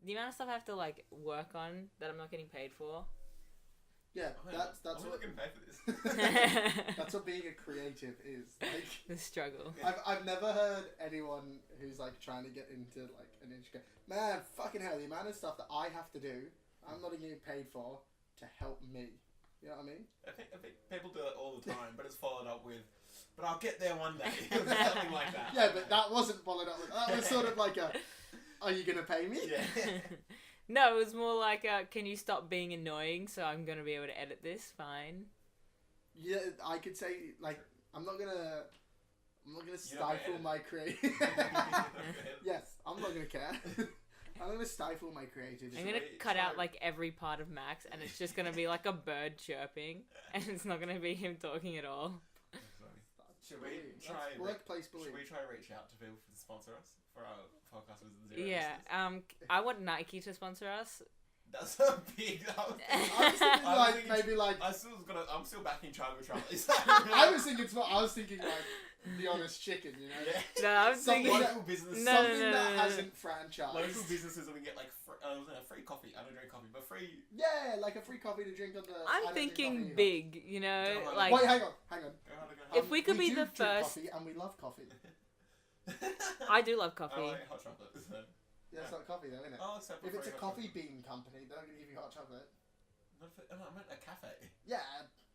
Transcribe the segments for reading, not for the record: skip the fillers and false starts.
the amount of stuff I have to like work on that I'm not getting paid for. Yeah, that's I'm what not getting paid for this. that's what being a creative is. Like, The struggle. I've never heard anyone who's like trying to get into like an industry go, man, fucking hell, the amount of stuff that I have to do, I'm not getting paid for to help me. You know what I mean? I think people do it all the time, but it's followed up with, but I'll get there one day. Something like that. Yeah, but that wasn't followed up with. That was sort of like a, are you gonna pay me? Yeah. No, it was more like, can you stop being annoying so I'm going to be able to edit this? Fine. Yeah, I could say like I'm not gonna stifle my creative. Yes, I'm not gonna care. I'm gonna stifle my creativity. I'm going to cut out like every part of Max and it's just going to be like a bird chirping and it's not going to be him talking at all. Should we That's try workplace bullying? Should we try reach out to people to sponsor us for our podcast with zero Yeah, listeners? I want Nike to sponsor us. That's a big. I was thinking like maybe like I'm still backing Tribal Trouble. I was thinking it's not. I was thinking like The Honest Chicken, you know. Yeah. No, I'm Something thinking... Local businesses. No, Something no, no, that no, no. hasn't franchised. Local businesses that we get like free coffee. I don't drink coffee, but free. Yeah, like a free coffee to drink on the. I I'm don't drink thinking coffee big, you know, Go on. like... Wait, hang on. If we could be do the drink first- coffee and we love coffee. I do love I coffee. like hot chocolate. So. Yeah, it's not coffee though, isn't it? Oh, except for If it's a free coffee hot chocolate. bean company, they're not gonna give you hot chocolate. Not if I meant a cafe. Yeah,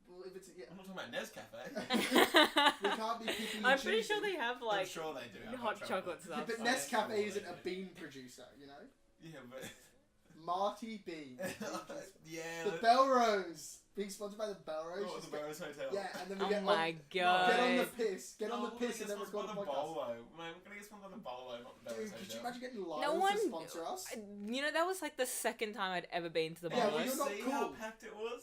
well, if it's I'm not talking about Nescafe. we can't be picking. I'm pretty sure they have I'm like sure they do. Have hot chocolate Yeah, stuff. but Oh, Nescafe yeah, isn't a probably. bean producer, you know. Yeah, but Marty Bean. yeah. The Belrose. Being sponsored by the Belrose. Oh, the Barrows Hotel. Yeah, and then we Oh get my get on the god. piss. Get on the we're piss gonna and then get record a sponsored by the podcast. Bolo. Man, we're gonna get sponsored by the Bolo, not the Barrows Dude, could you Hotel. imagine getting Lyle No to one... sponsor us? You know, that was like the second time I'd ever been to the Yeah, Bolo. well, you're not See cool. how packed it was?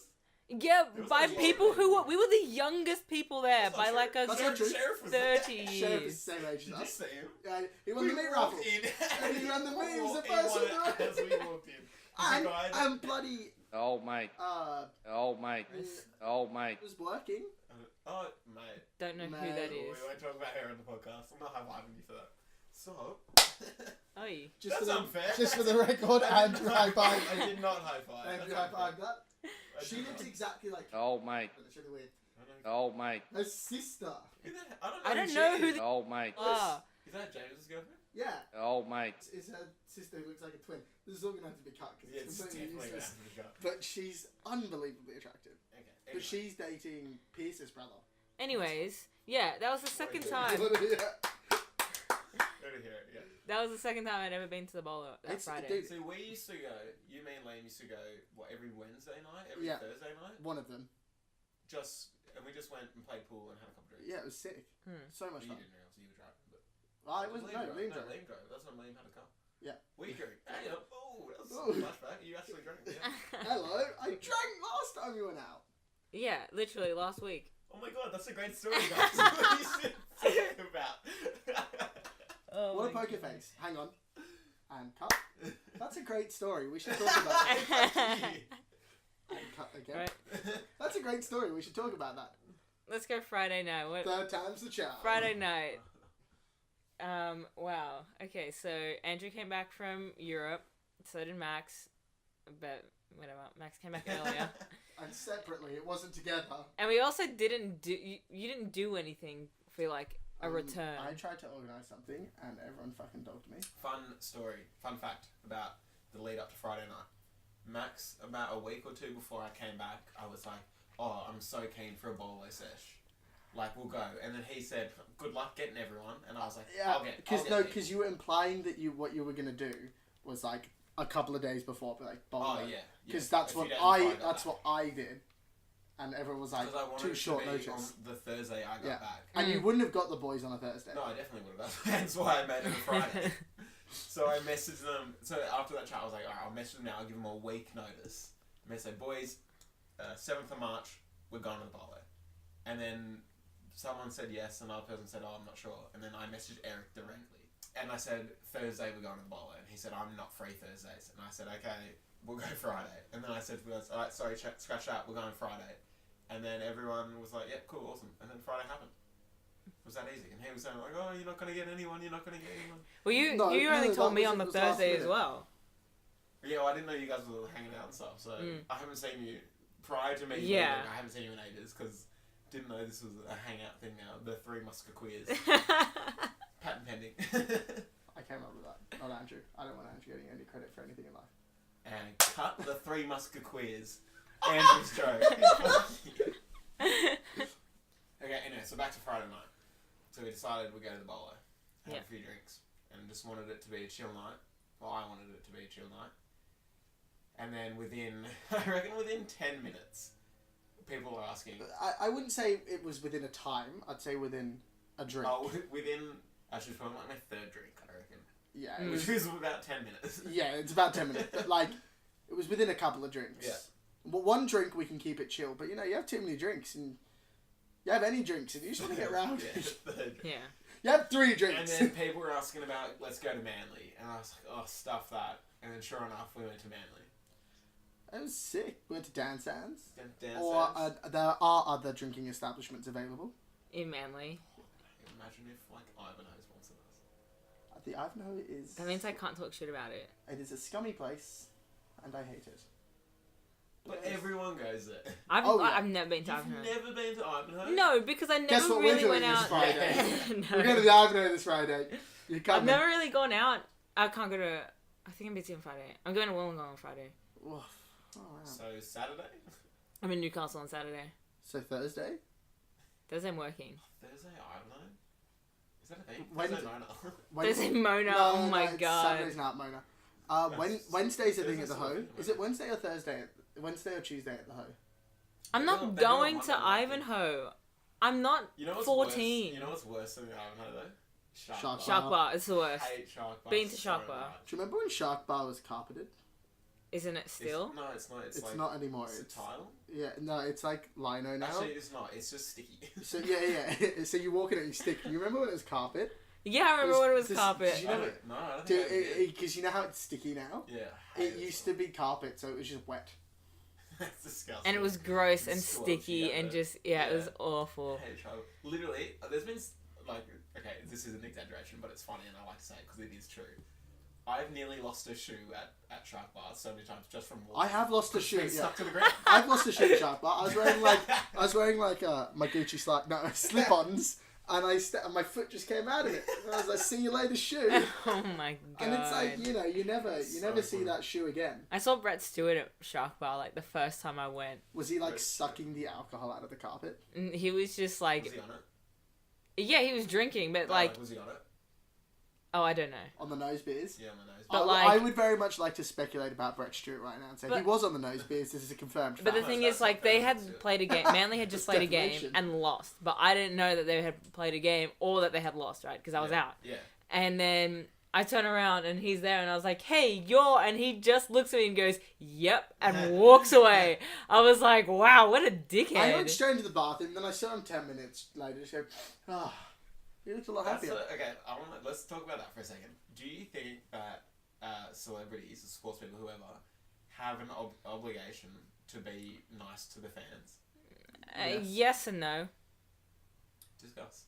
Yeah, It was by a lot people of who were... people. We were the youngest people there That's by not like true. a That's not true. Sheriff was 30 there. Sheriff is years. the same age Did as you us. see him? Yeah, he won the meat raffle. And he ran the memes the first one. As we walked in. And bloody Oh, mate. Oh, mate. Oh, mate. it was working. Oh, mate. Don't know who Mate. that We is. won't talk about her on the podcast. I'm not high-fiving you for that. So... Oi. Just That's for the, unfair. Just for the record, Andrew high five. I did not high-five. Andrew That's high five unfair. that. I She did looks not. exactly like. Oh, mate. It's really weird. Oh, mate. Her sister. Who the- I don't she know who is. the... Oh, mate. Ah. Is that James's girlfriend? Yeah. Oh, mate. It's her sister who looks like a twin. This is all gonna have to be cut because Yeah, it's it's completely definitely useless. gonna have to But she's unbelievably attractive. Okay. But anyway. she's dating Pierce's brother. Anyways, yeah, that was the second Sorry. time. Yeah. Go to hear it, yeah. That was the second time I'd ever been to the Bolo that It's- Friday. dude, So we used to go, you, me and Liam used to go, what, every Wednesday night? Every Yeah. Thursday night? One of them. And we just went and played pool and had a couple drinks. Yeah, it was sick. So much You fun. didn't realise you were driving, but... I wasn't. No, Liam drove. Liam drove. That's when Liam had a car. Yeah. We drove. Hey, oh, that was Ooh. a flashback. You actually drank, yeah. Hello. I drank last time we went out. Yeah, literally last week. Oh my god, that's a great story, guys. What you should talk about. Oh What a my poker God. face. Hang on. And cut. That's a great story. We should talk about it. And cut again. Right. That's a great story. We should talk about that. Let's go Friday night. What? Third time's the charm. Friday night. Wow. Okay, so Andrew came back from Europe. So did Max. But whatever. Max came back earlier. And separately, it wasn't together. And we also didn't do... You didn't do anything for, like, a return. I tried to organise something, and everyone fucking dogged me. Fun story, fun fact about the lead up to Friday night. Max, about a week or two before I came back, I was like, oh, I'm so keen for a bolo sesh. Like, we'll go. And then he said, good luck getting everyone. And I was like, Yeah, I'll get because you were implying that what you were gonna do was like a couple of days before, but like bolo. Oh, yeah. Because yeah. that's A what few days before I got that's back. what I did, and everyone was like Because I wanted too it to short be notice. on the Thursday I got Yeah. back. And you wouldn't have got the boys on a Thursday. No, I definitely would have. That's why I made it a Friday. So I messaged them. So after that chat, I was like, alright, I'll message them now. I'll give them a week notice. And they said, boys, 7th of March, we're going to the bolo. And then someone said yes, another person said, oh, I'm not sure. And then I messaged Eric directly. And I said, Thursday, we're going to the bolo. And he said, I'm not free Thursdays. And I said, okay, we'll go Friday. And then I said to us, alright, sorry, scratch that, we're going Friday. And then everyone was like, yeah, cool, awesome. And then Friday happened. It was that easy. And he was saying like, oh, you're not going to get anyone, you're not going to get anyone. Well, you No, only no, told that me was- on the it was last Thursday as minute. well. Yeah, well, I didn't know you guys were hanging out and stuff, so I haven't seen you prior to me. Yeah. I haven't seen you in ages because didn't know this was a hangout thing now. The Three Musketeers. Patent pending. I came up with that, not Andrew. I don't want Andrew getting any credit for anything in life. And cut the Three Musketeers. Andrew's joke. Okay, anyway, so back to Friday night. So we decided we'd go to the bowler, have a few drinks, and just wanted it to be a chill night. Well, I wanted it to be a chill night. And then I reckon within 10 minutes, people were asking... I wouldn't say it was within a time. I'd say within a drink. Oh, actually, it's probably like my third drink, I reckon. Yeah. Which was about 10 minutes. Yeah, it's about 10 minutes. But, like, it was within a couple of drinks. Yeah. But one drink, we can keep it chill. But, you have too many drinks, and you have any drinks, and you just want to get rowdy. Yeah. You have 3 drinks. And then people were asking about, let's go to Manly. And I was like, oh, stuff that. And then sure enough, we went to Manly. It was sick. We went to Dan Sands. Dan Or Sands. there are other drinking establishments available. In Manly. Imagine if, like, Ivanhoe sponsored us. The Ivanhoe is... That means I can't talk shit about it. It is a scummy place, and I hate it. But everyone goes there. I've never been to You've Ivanhoe. never been to Ivanhoe? No, because I Guess never what really we're went doing this out. Friday? No. We're going to the Ivanhoe this Friday. You're coming. I've never really gone out. I can't go to... I think I'm busy on Friday. I'm going to Wollongong on Friday. Oh, wow. So, Saturday? I'm in Newcastle on Saturday. So Thursday? Thursday I'm working. Thursday, Ivanhoe? Is that a thing? Wednesday- Thursday, Mona. Thursday Mona. No, Oh my it's god. Saturday's not Mona. Wednesday's a thing at the Hoe. Thursday's Is it Wednesday or Thursday? Wednesday or Tuesday at the Hoe? I'm They not do it going on to Monday, Ivanhoe. I'm not You know what's 14. Worse? You know what's worse than Ivanhoe, though? Shark Shark Bar. It's the I worst. hate Shark Bar. Been to so Shark Bar. much. Do you remember when Shark Bar was carpeted? Isn't it still? No, it's not. It's It's like, not anymore. It's It's a tile? Yeah, no, it's like lino now. Actually, it's not. It's just sticky. So yeah. So you walk in and you stick. You remember when it was carpet? Yeah, I remember when it was Did carpet. you never? No, I don't think I did. Because you know how it's sticky now. Yeah. I hate It used to be carpet, so it was just wet. That's disgusting. And it was gross and Squelchy sticky out and there. just, it was awful. I hate Shark. Literally, there's been, like, okay, this is an exaggeration, but it's funny and I like to say it because it is true. I've nearly lost a shoe at Shark Bar so many times just from walking. I have lost a shoe. It's been Yeah. stuck to the ground. I've lost a shoe at Shark Bar. I was wearing like my Gucci slip-ons, and and my foot just came out of it. And I was like, "See you later, shoe." Oh my god. And it's like you never So see funny. that shoe again. I saw Brett Stewart at Shark Bar like the first time I went. Was he like Right. sucking the alcohol out of the carpet? And he was just like, Was he on it? yeah, he was drinking, but No, like, was he on it? oh, I don't know. On the nose beers? Yeah, on my nose. But I like- would very much like to speculate about Brett Stewart right now and say he But- was on the nose beers. This is a confirmed But the fact. thing that's is, like, not they fair, had that's it. played a game. Manly had just That's played a game defamation. and lost. But I didn't know that they had played a game or that they had lost, right? Because I was Yeah. out. Yeah. And then I turn around and he's there and I was like, hey, you're... And he just looks at me and goes, yep, and walks away. I was like, wow, what a dickhead. I went straight into the bathroom, then I saw him 10 minutes later. Just go, he looked a lot That's happier. okay, let's talk about that for a second. Do you think that celebrities, or sports people, whoever, have an obligation to be nice to the fans? Yes and no. Discuss.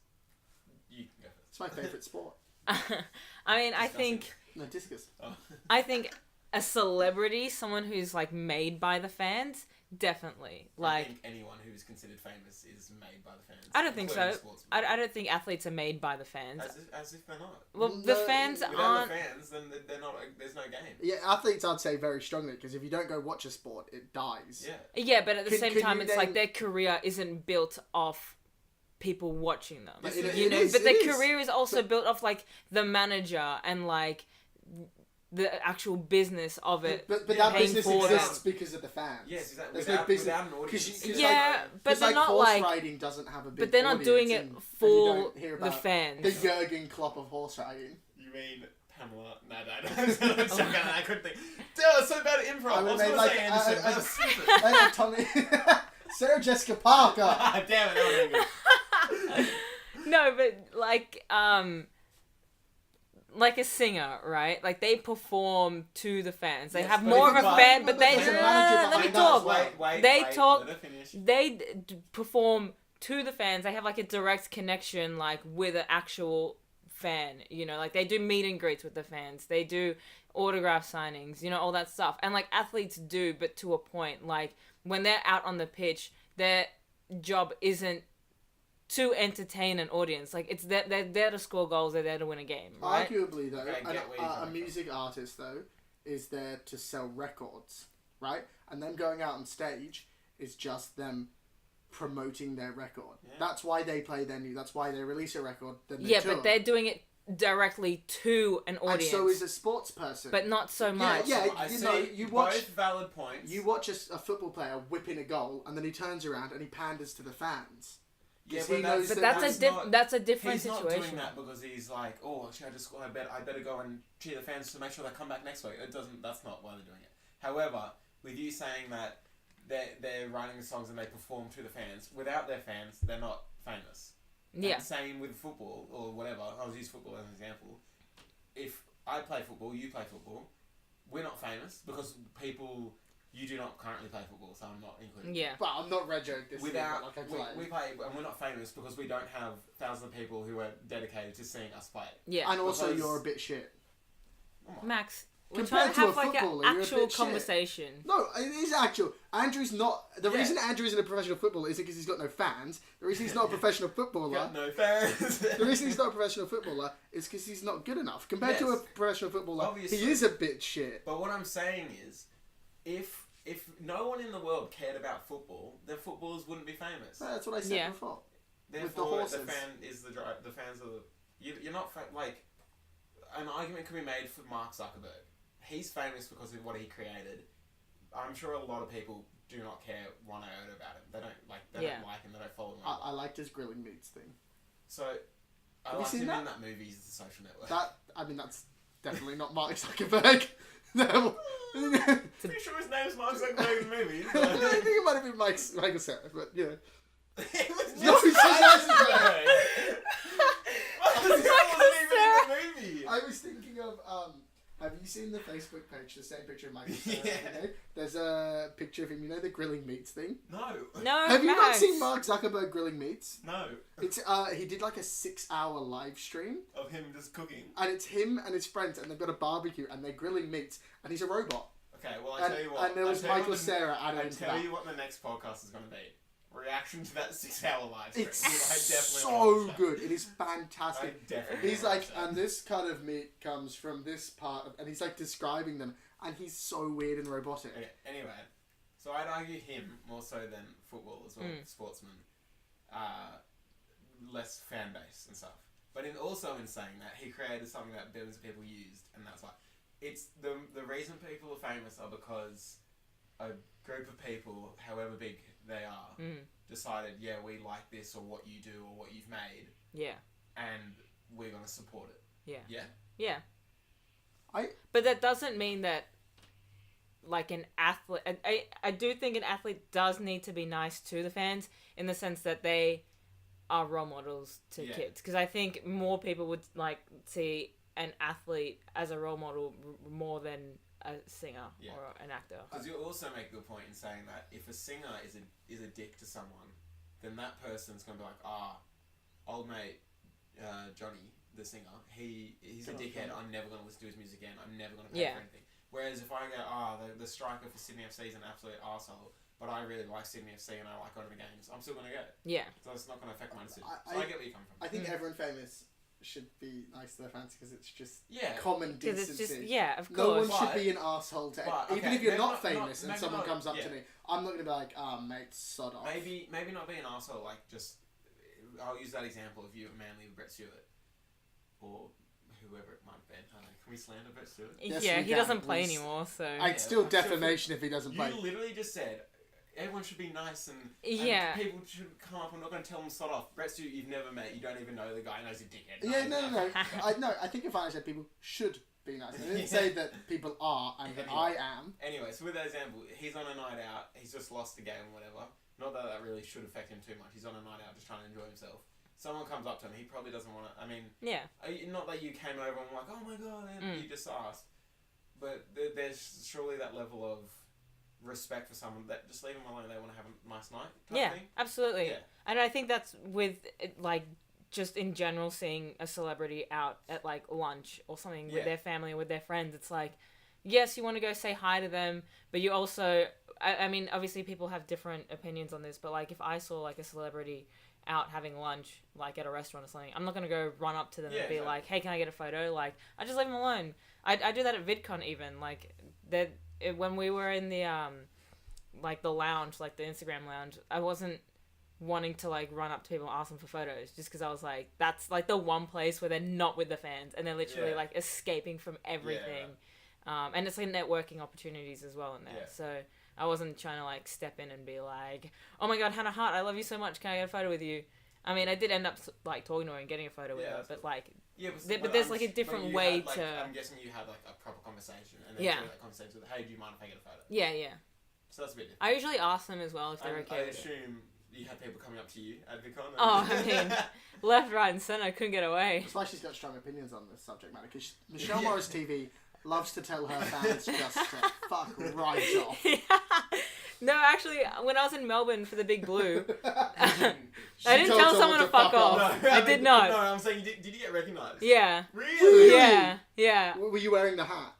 You can go first. It's my favourite sport. I mean, I think... No, discus. Oh. I think a celebrity, someone who's like made by the fans, definitely. I Like, think anyone who is considered famous is made by the fans. I don't think so. including sports people. I don't think athletes are made by the fans. As if they're not. Well, No, the fans Without aren't. the fans, then they're not. There's no game. Yeah, athletes I'd say very strongly because if you don't go watch a sport, it dies. Yeah. Yeah, but at the same Can time, you it's like name- their career isn't built off people watching them. But Yes, it- You it know, is, but it their is. career is also But- built off like the manager and like the actual business of it. But paying that business for exists because of the fans. Yes, exactly. There's Without, no business. without an 'cause audience. you- 'cause Yeah, but Because they're like not horse like. riding doesn't have a big But they're not doing audience it and for you don't hear the about fans. the Jurgen Klopp of horse riding. You mean Pamela? No. I couldn't think. Dude, it's so bad at improv. I I mean, was they going to like- say Anderson. I- but that's stupid. Tommy, Sarah Jessica Parker. Ah, damn it, that was really good. No, but like a singer, right? Like they perform to the fans. They Yes, have but more of if a you- fan, but but they there's a manager let me behind that as talk. well. Wait, They wait, talk- Let her finish. They perform to the fans. They have like a direct connection, like with an actual fan, you know, like they do meet and greets with the fans, they do autograph signings, you know, all that stuff. And like athletes do, but to a point. Like when they're out on the pitch, their job isn't to entertain an audience. Like it's they're there to score goals, they're there to win a game, right? Arguably though, Okay, I get where you're a coming music artist though is there to sell records, right? And them going out on stage is just them promoting their record. Yeah. That's why they play their new. That's why they release a record. Then they Yeah, tour. but they're doing it directly to an And audience. so is a sports person. but not so much. Yeah, I you see know, you watch- both valid points. You watch a football player whip in a goal, and then he turns around and he panders to the fans. yeah, 'Cause he knows But that that's a different He's not situation. doing that because he's like, oh, actually, I better go and cheer the fans to make sure they come back next week. It doesn't. That's not why they're doing it. However, with you saying that they're writing the songs and they perform to the fans, without their fans, they're not famous. Yeah. And same with football or whatever. I'll use football as an example. If I play football, you play football, we're not famous because people. You do not currently play football, so I'm not included. Yeah. But I'm not Rego this Without year, like I play. we play, and we're not famous because we don't have thousands of people who are dedicated to seeing us play. Yeah. And also, Because- you're a bit shit. Max, we're Compared trying to to a have like an footballer, you're a actual bit shit. conversation. No, it is actual. Andrew's not. The Yeah. reason Andrew isn't a professional footballer isn't because he's got no fans. The reason he's not a professional footballer. Got no fans. The reason he's not a professional footballer is because he's not good enough. Compared to a Yes. professional footballer, Obviously. he is a bit shit. But what I'm saying is, if no one in the world cared about football, then footballers wouldn't be famous. That's what I said Yeah. before. Therefore, horses. the fans are the. You're not like. An argument can be made for Mark Zuckerberg. He's famous because of what he created. I'm sure a lot of people do not care one iota about him. They don't like. They Yeah. don't like him. They don't follow him. I liked his grilling meats thing. So, I Have you liked seen him that? in that movie, The Social Network. That's definitely not Mark Zuckerberg. No. I Pretty sure his name's Mark Zuckerberg in the movie. think it might have been Michael Cera, but yeah. It was No, just he said Zuckerberg. Michael Cera wasn't even in the movie. I was thinking of have you seen the Facebook page, the same picture of Michael Cera? Yeah. Okay? There's a picture of him, you know the grilling meats thing? No. No, Have you not Max. seen Mark Zuckerberg grilling meats? No. It's he did like a 6-hour live stream, Of him just cooking. and it's him and his friends, and they've got a barbecue, and they're grilling meats, and he's a robot. Okay, well, I tell you what. And there was I tell you Michael what the- Cera added I into tell that. you what the next podcast is going to be. Reaction to that 6-hour live stream. It's I definitely so wanna watch that. good. It is I fantastic. definitely He's wanna like, watch that. and this cut of meat comes from this part, and he's like describing them, and he's so weird and robotic. Okay, anyway, so I'd argue him more so than football as well, sportsman. Less fan base and stuff. But also in saying that, he created something that billions of people used, and that's why. It's the reason people are famous are because a group of people, however big they are, decided, yeah, we like this or what you do or what you've made, Yeah. and we're going to support it. Yeah. Yeah? Yeah. I- But that doesn't mean that, like, an athlete... I do think an athlete does need to be nice to the fans in the sense that they are role models to Yeah. kids. Because I think more people would, like, see an athlete as a role model more than a singer Yeah. or an actor. Because you also make a good point in saying that if a singer is a dick to someone, then that person's going to be like, old mate Johnny, the singer, he's a dickhead. I'm never going to listen to his music again. I'm never going to pay Yeah. for anything. Whereas if I go, the striker for Sydney FC is an absolute arsehole, but I really like Sydney FC and I like going to the games, I'm still going to go. Yeah. So it's not going to affect my decision. I- So I get where you come from. I think everyone famous should be nice to their fans because it's just Yeah. common Because decency. it's just... Yeah, of No one course. should be an asshole to But, even okay, if you're maybe not not- famous and maybe someone not- comes up to yeah. me, I'm not gonna be like, mate, sod off. Maybe not be an arsehole, like just... I'll use that example of you at Manly with Brett Stewart. Or whoever it might have been. I don't know. Can we slander Brett Stewart? Yes, Yeah, we he can, doesn't play please. anymore, so... I'd still I still defamation if he doesn't play. You literally just said everyone should be nice and Yeah. people should come up. I'm not going to tell them sod off. Brett Stewart, you've never met. You don't even know the guy. Knows a dickhead. Yeah, no. I think if I said people should be nice, I didn't Yeah. say that people are and that I am. Anyway, so with that example, he's on a night out. He's just lost a game or whatever. Not that that really should affect him too much. He's on a night out just trying to enjoy himself. Someone comes up to him. He probably doesn't want to. I mean, Yeah. not that you came over and were like, oh my god, and you just asked. But there's surely that level of respect for someone that just leave them alone. They want to have a nice night. Type Yeah, thing. absolutely. Yeah. And I think that's with like just in general seeing a celebrity out at like lunch or something with Yeah. their family or with their friends, it's like, yes, you want to go say hi to them, but you also, I mean, obviously people have different opinions on this, but like if I saw like a celebrity out having lunch, like at a restaurant or something, I'm not going to go run up to them Yeah, and be exactly. like, hey, can I get a photo? Like, I just leave them alone. I do that at VidCon even, like, when we were in the, like the lounge, like the Instagram lounge, I wasn't wanting to like run up to people and ask them for photos just because I was like, that's like the one place where they're not with the fans and they're literally Yeah. like escaping from everything. And it's like networking opportunities as well in there. Yeah. So I wasn't trying to like step in and be like, oh my god, Hannah Hart, I love you so much, can I get a photo with you? I mean, I did end up like talking to her and getting a photo with Yeah, her, that's but cool. like, Yeah, but there's like a different way to. I'm guessing you had like a proper conversation, and then Yeah. during that conversation with, hey, do you mind if I get a photo? Yeah. So that's a bit different. I usually ask them as well if they're okay I with it. assume you had people coming up to you at VidCon. Oh, I mean, left, right, and centre, couldn't get away. That's why she's got strong opinions on this subject matter. Because Michelle Yeah. Morris TV loves to tell her fans just to fuck right off. No, actually, when I was in Melbourne for the Big Blue, I I didn't tell someone to fuck off. I did not. No, I'm saying, did you get recognised? yeah, Really? yeah. Were you wearing the hat?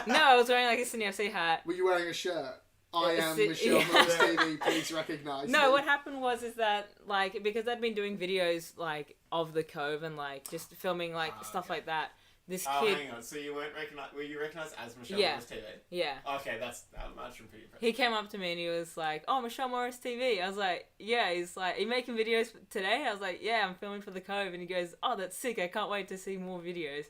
No, I was wearing like a Sydney FC hat. Were you wearing a shirt? I am Sit- Michelle yeah. Morris TV. Please recognise me. No, what happened is that like because I'd been doing videos like of the Cove and like just filming like stuff okay. like that. This Oh, kid, hang on. So you weren't recognized? Were you recognised as Michelle Yeah. Morris TV? yeah. Okay, that's pretty impressive. He came up to me and he was like, "Oh, Michelle Morris TV." I was like, "Yeah." He's like, "Are you making videos today?" I was like, "Yeah, I'm filming for the Cove." And he goes, "Oh, that's sick! I can't wait to see more videos."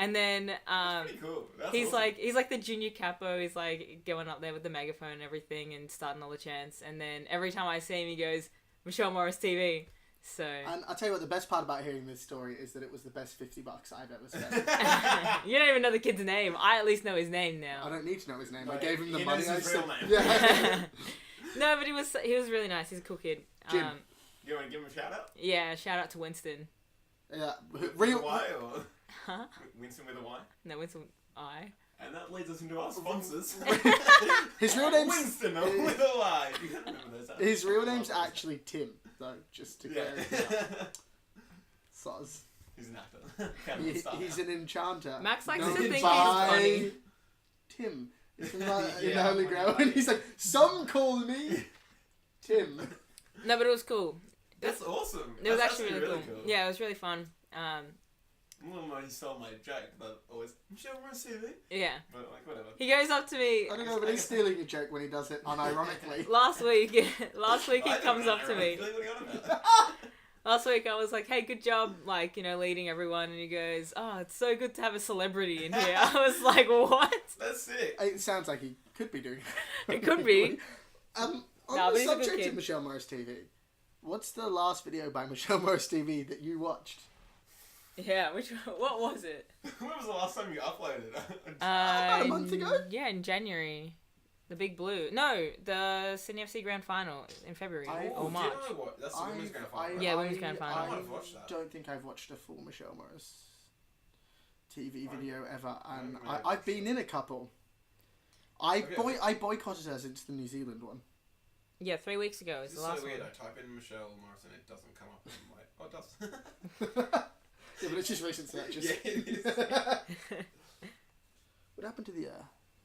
And then That's pretty cool. That's he's awesome. like the junior capo. He's like going up there with the megaphone and everything and starting all the chants. And then every time I see him, he goes, "Michelle Morris TV." So And I'll tell you what, the best part about hearing this story is that it was the best $50 I've ever spent. you don't even know the kid's name. I at least know his name I now. don't need to know his name. No, I gave him the he money. knows his I real said, name. yeah. No, but he was really nice. He's a cool kid. Jim. You want to give him a shout out? Yeah. Shout out to Winston. Yeah. With Real. a Y or Huh? Winston with a Y? No, Winston. I. And that leads us into our sponsors. His real name's Winston with a Y. You can't remember those. his real name's actually Tim, though. Just to Yeah. clarify. Soz. He's an actor. Can't even start He's now. an enchanter. Max likes known to think he's by funny. Tim. From in Yeah, the Holy funny, Grail, funny. and he's like, some call me Tim. No, but it was cool. That's awesome. It was That's actually really cool. Yeah, it was really fun. Well, he stole my joke, but always Michelle Morris TV. Yeah. But like whatever. He goes up to me I don't know, but he's stealing a joke when he does it unironically. last week. Last week he I don't comes know, up to me. What are you on about? Last week I was like, "Hey, good job, like leading everyone." And he goes, "Oh, it's so good to have a celebrity in here." I was like, "What?" That's sick. It sounds like he could be doing It could be. On Nah, but the he's a good subject kid. of Michelle Morris TV, what's the last video by Michelle Morris TV that you watched? Yeah. What was it? When was the last time you uploaded? About a month ago? Yeah, in January. The Big Blue. No, the Sydney FC Grand Final in February or March. Did I watch? That's the women's grand final. Yeah, women's grand final. I might have watched that. don't think I've watched a full Michelle Morris TV Fine. video ever, and Fine. I've been in a couple. I Okay. I boycotted her since the New Zealand one. Yeah, 3 weeks ago is This the is last so weird. one. I type in Michelle Morris and it doesn't come up. I'm like, oh, it does. Yeah, but it's just recent searches. Yeah, it is. What happened to the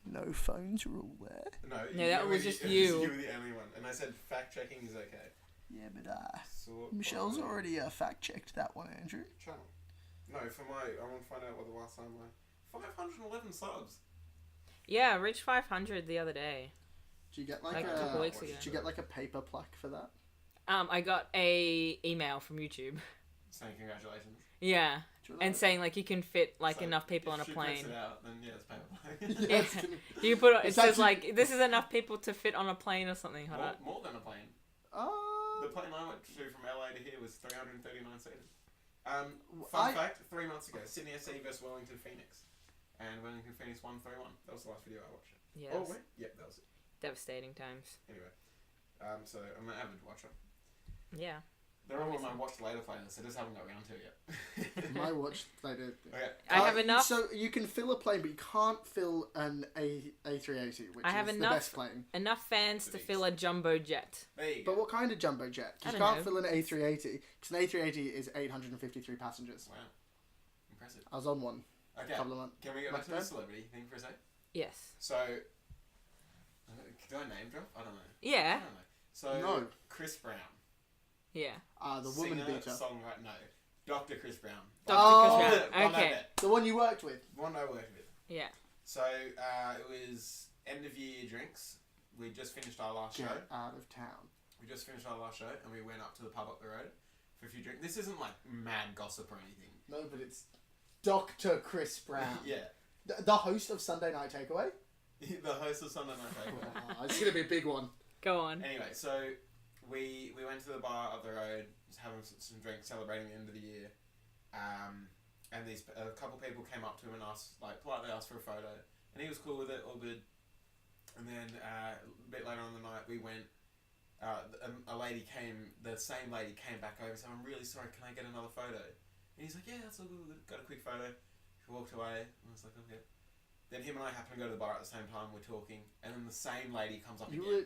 no phones rule there? No, that was just you. You were the only one, and I said fact checking is okay. Yeah, but Sort Michelle's by already fact checked that one, Andrew. channel. No, for my, I want to find out what the last time my 511 subs. Yeah, I reached 500 the other day. Did you get Like like a couple weeks ago. Did you get like a paper plaque for that? I got a email from YouTube. Saying congratulations. Yeah, Do you and saying like you can fit like So enough people if on a she prints plane. it out, then yeah, it's payable. yeah, it's gonna- You put it It's says actually- like this is enough people to fit on a plane or something. Hold on. more than a plane. Oh. The plane I went to from LA to here was 339 seated. Fun I- fact: 3 months ago, Sydney FC versus Wellington Phoenix, and Wellington Phoenix won 3-1. That was the last video I watched. Yeah, Oh it's wait, yep, that was it. devastating times. Anyway, so I'm an avid watcher. Yeah. They're all on my watch later playlist. I just haven't got around to it yet. My watch later. Okay. I have enough. So you can fill a plane, but you can't fill an A380, which I have is enough- the best plane. Enough fans to Please. fill a jumbo jet. There you But go. what kind of jumbo jet? I You don't can't know. fill an A380 because an A380 is 853 passengers. Wow. Impressive. I was on one a Okay. couple of months. Can we get back to the Let's celebrity thing for a sec? Yes. So, do I name drop? I don't know. I Yeah. don't know. So, No. Chris Brown. Yeah. The woman Singer, beater. songwriter, no. Dr. Chris Brown. Dr. Oh, Chris One Brown. I Okay. met. The one you worked with. One I worked with. Yeah. So, it was end of year drinks. We just finished our last show. Get out of town. We just finished our last show and we went up to the pub up the road for a few drinks. This isn't like mad gossip or anything. No, but it's Dr. Chris Brown. Yeah. The host of Sunday Night Takeaway. The host of Sunday Night Takeaway. It's gonna be a big one. Go on. Anyway, so we went to the bar up the road, just having some drinks, celebrating the end of the year. And a couple people came up to him and politely asked for a photo, and he was cool with it, all good. And then a bit later on in the night, we went. The same lady came back over and said, "I'm really sorry, can I get another photo?" And he's like, "Yeah, that's all good. Got a quick photo." He walked away, and I was like, "Okay." Then him and I happened to go to the bar at the same time. We're talking, and then the same lady comes up You again, were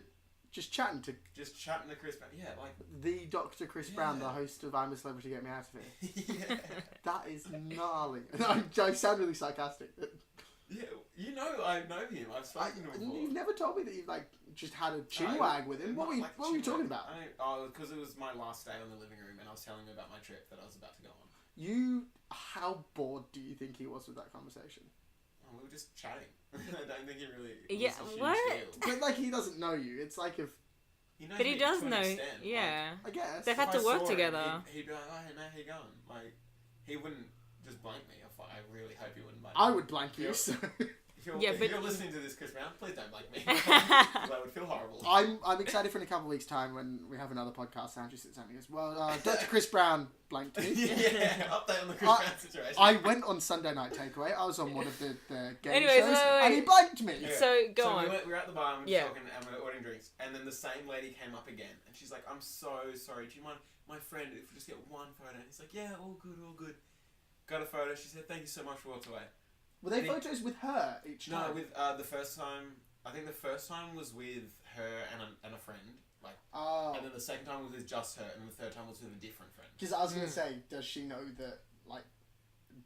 just chatting to just chatting to Chris Brown. Yeah, like the Dr. Chris Brown, the Yeah. host of I'm a Celebrity, Get Me Out of Here. yeah, That is gnarly. I sound really sarcastic. yeah. You know, I know him. I've spoken to him before. You've never told me that you've just had a No, chinwag with him. What were you talking about? Because it was my last day on the living room, and I was telling him about my trip that I was about to go on. How bored do you think he was with that conversation? Oh, we were just chatting. I don't think he really. Yeah, was a huge what? deal. But he doesn't know you. It's like if He knows But he me does to an know. extent, like, Yeah. I guess. They've had if to I work saw him, together. He'd be like, "Oh, hey man, how you going?" Like, he wouldn't just blank me. I really hope he wouldn't blank me. I would blank you. Yeah. So. Yeah, If but- you're listening to this, Chris Brown, please don't blank me. 'Cause I would feel horrible. I'm excited for in a couple of weeks' time when we have another podcast. Andrew sits down and goes, "Well, Dr. Chris Brown blanked me." yeah, update on the Chris I- Brown situation. I went on Sunday Night Takeaway. I was on one of the game Anyways, shows, wait. and he blanked me. Yeah. So go so on. We were at the bar and we were Yeah. talking and we were ordering drinks, and then the same lady came up again, and she's like, "I'm so sorry. Do you mind, my friend, if we just get one photo?" And he's like, "Yeah, all good, all good." Got a photo. She said, "Thank you so much." Walked away. Were they He- photos with her each No, time? with the first time. I think the first time was with her and a friend, like, Oh, and then the second time was with just her, and the third time was with a different friend. because I was gonna Mm. say, does she know that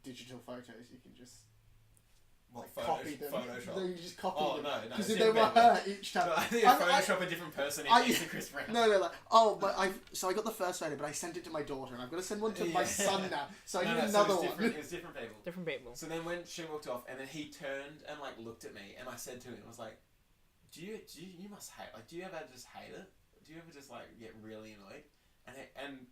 digital photos you can just What, copy them? Photoshop. No, you just copy Oh, them. no, Because it's if they were different. her each time. No, I think I- Photoshop a different person I- into Chris Brown. No, but I got the first photo, but I sent it to my daughter, and I've got to send one to my Yeah. son now. So I No, need so another it was one. different- It was different people. Different people. So then when she walked off, and then he turned and looked at me, and I said to him, I was like, "Do you must hate, do you ever just hate it? Do you ever just get really annoyed?" And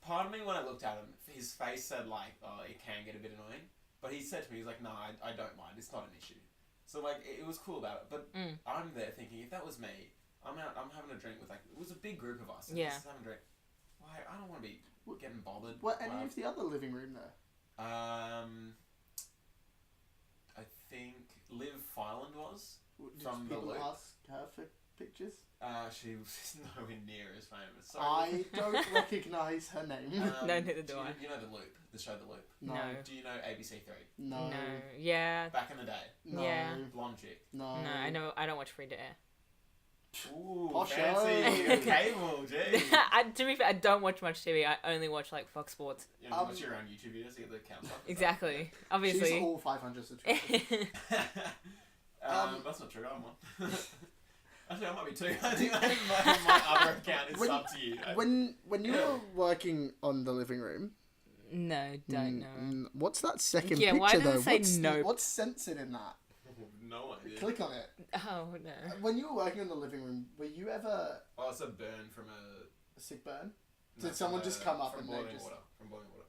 part of me when I looked at him, his face said "Oh, it can get a bit annoying," but he said to me, he's like, "No, I don't mind. It's not an issue." So it was cool about it. But Mm. I'm there thinking, if that was me, I'm having a drink with it was a big group of us. And Yeah. just having a drink. I don't want to be getting bothered. What, any of the other living room there? I think Liv Filand was. Did From the people loop. ask her for pictures? She was nowhere near as famous. So, I don't recognise her name. No, neither do I. You know The Loop, the show The Loop. No. No. Do you know ABC3? No. No. Yeah. Back in the day, No. Yeah. blonde chick. No. No, I know. I don't watch free to air. Ooh, Posho. fancy cable, gee. To be fair, I don't watch much TV. I only watch Fox Sports. You know, watch your own YouTube videos to get the count up. Exactly. She's Obviously. all 500 subscribers. That's not true. I'm one. Actually, I might be two. I think my other account is When- sub to you. When you were working on the living room, No, don't know. what's that second Yeah, picture why does it though? say what's, nope? what's censored in that? No idea. Click on it. Oh no. When you were working in the living room, were you ever Oh, it's a burn from a. a sick burn? no, Did someone from just come up from and they boiling just- water? From boiling water.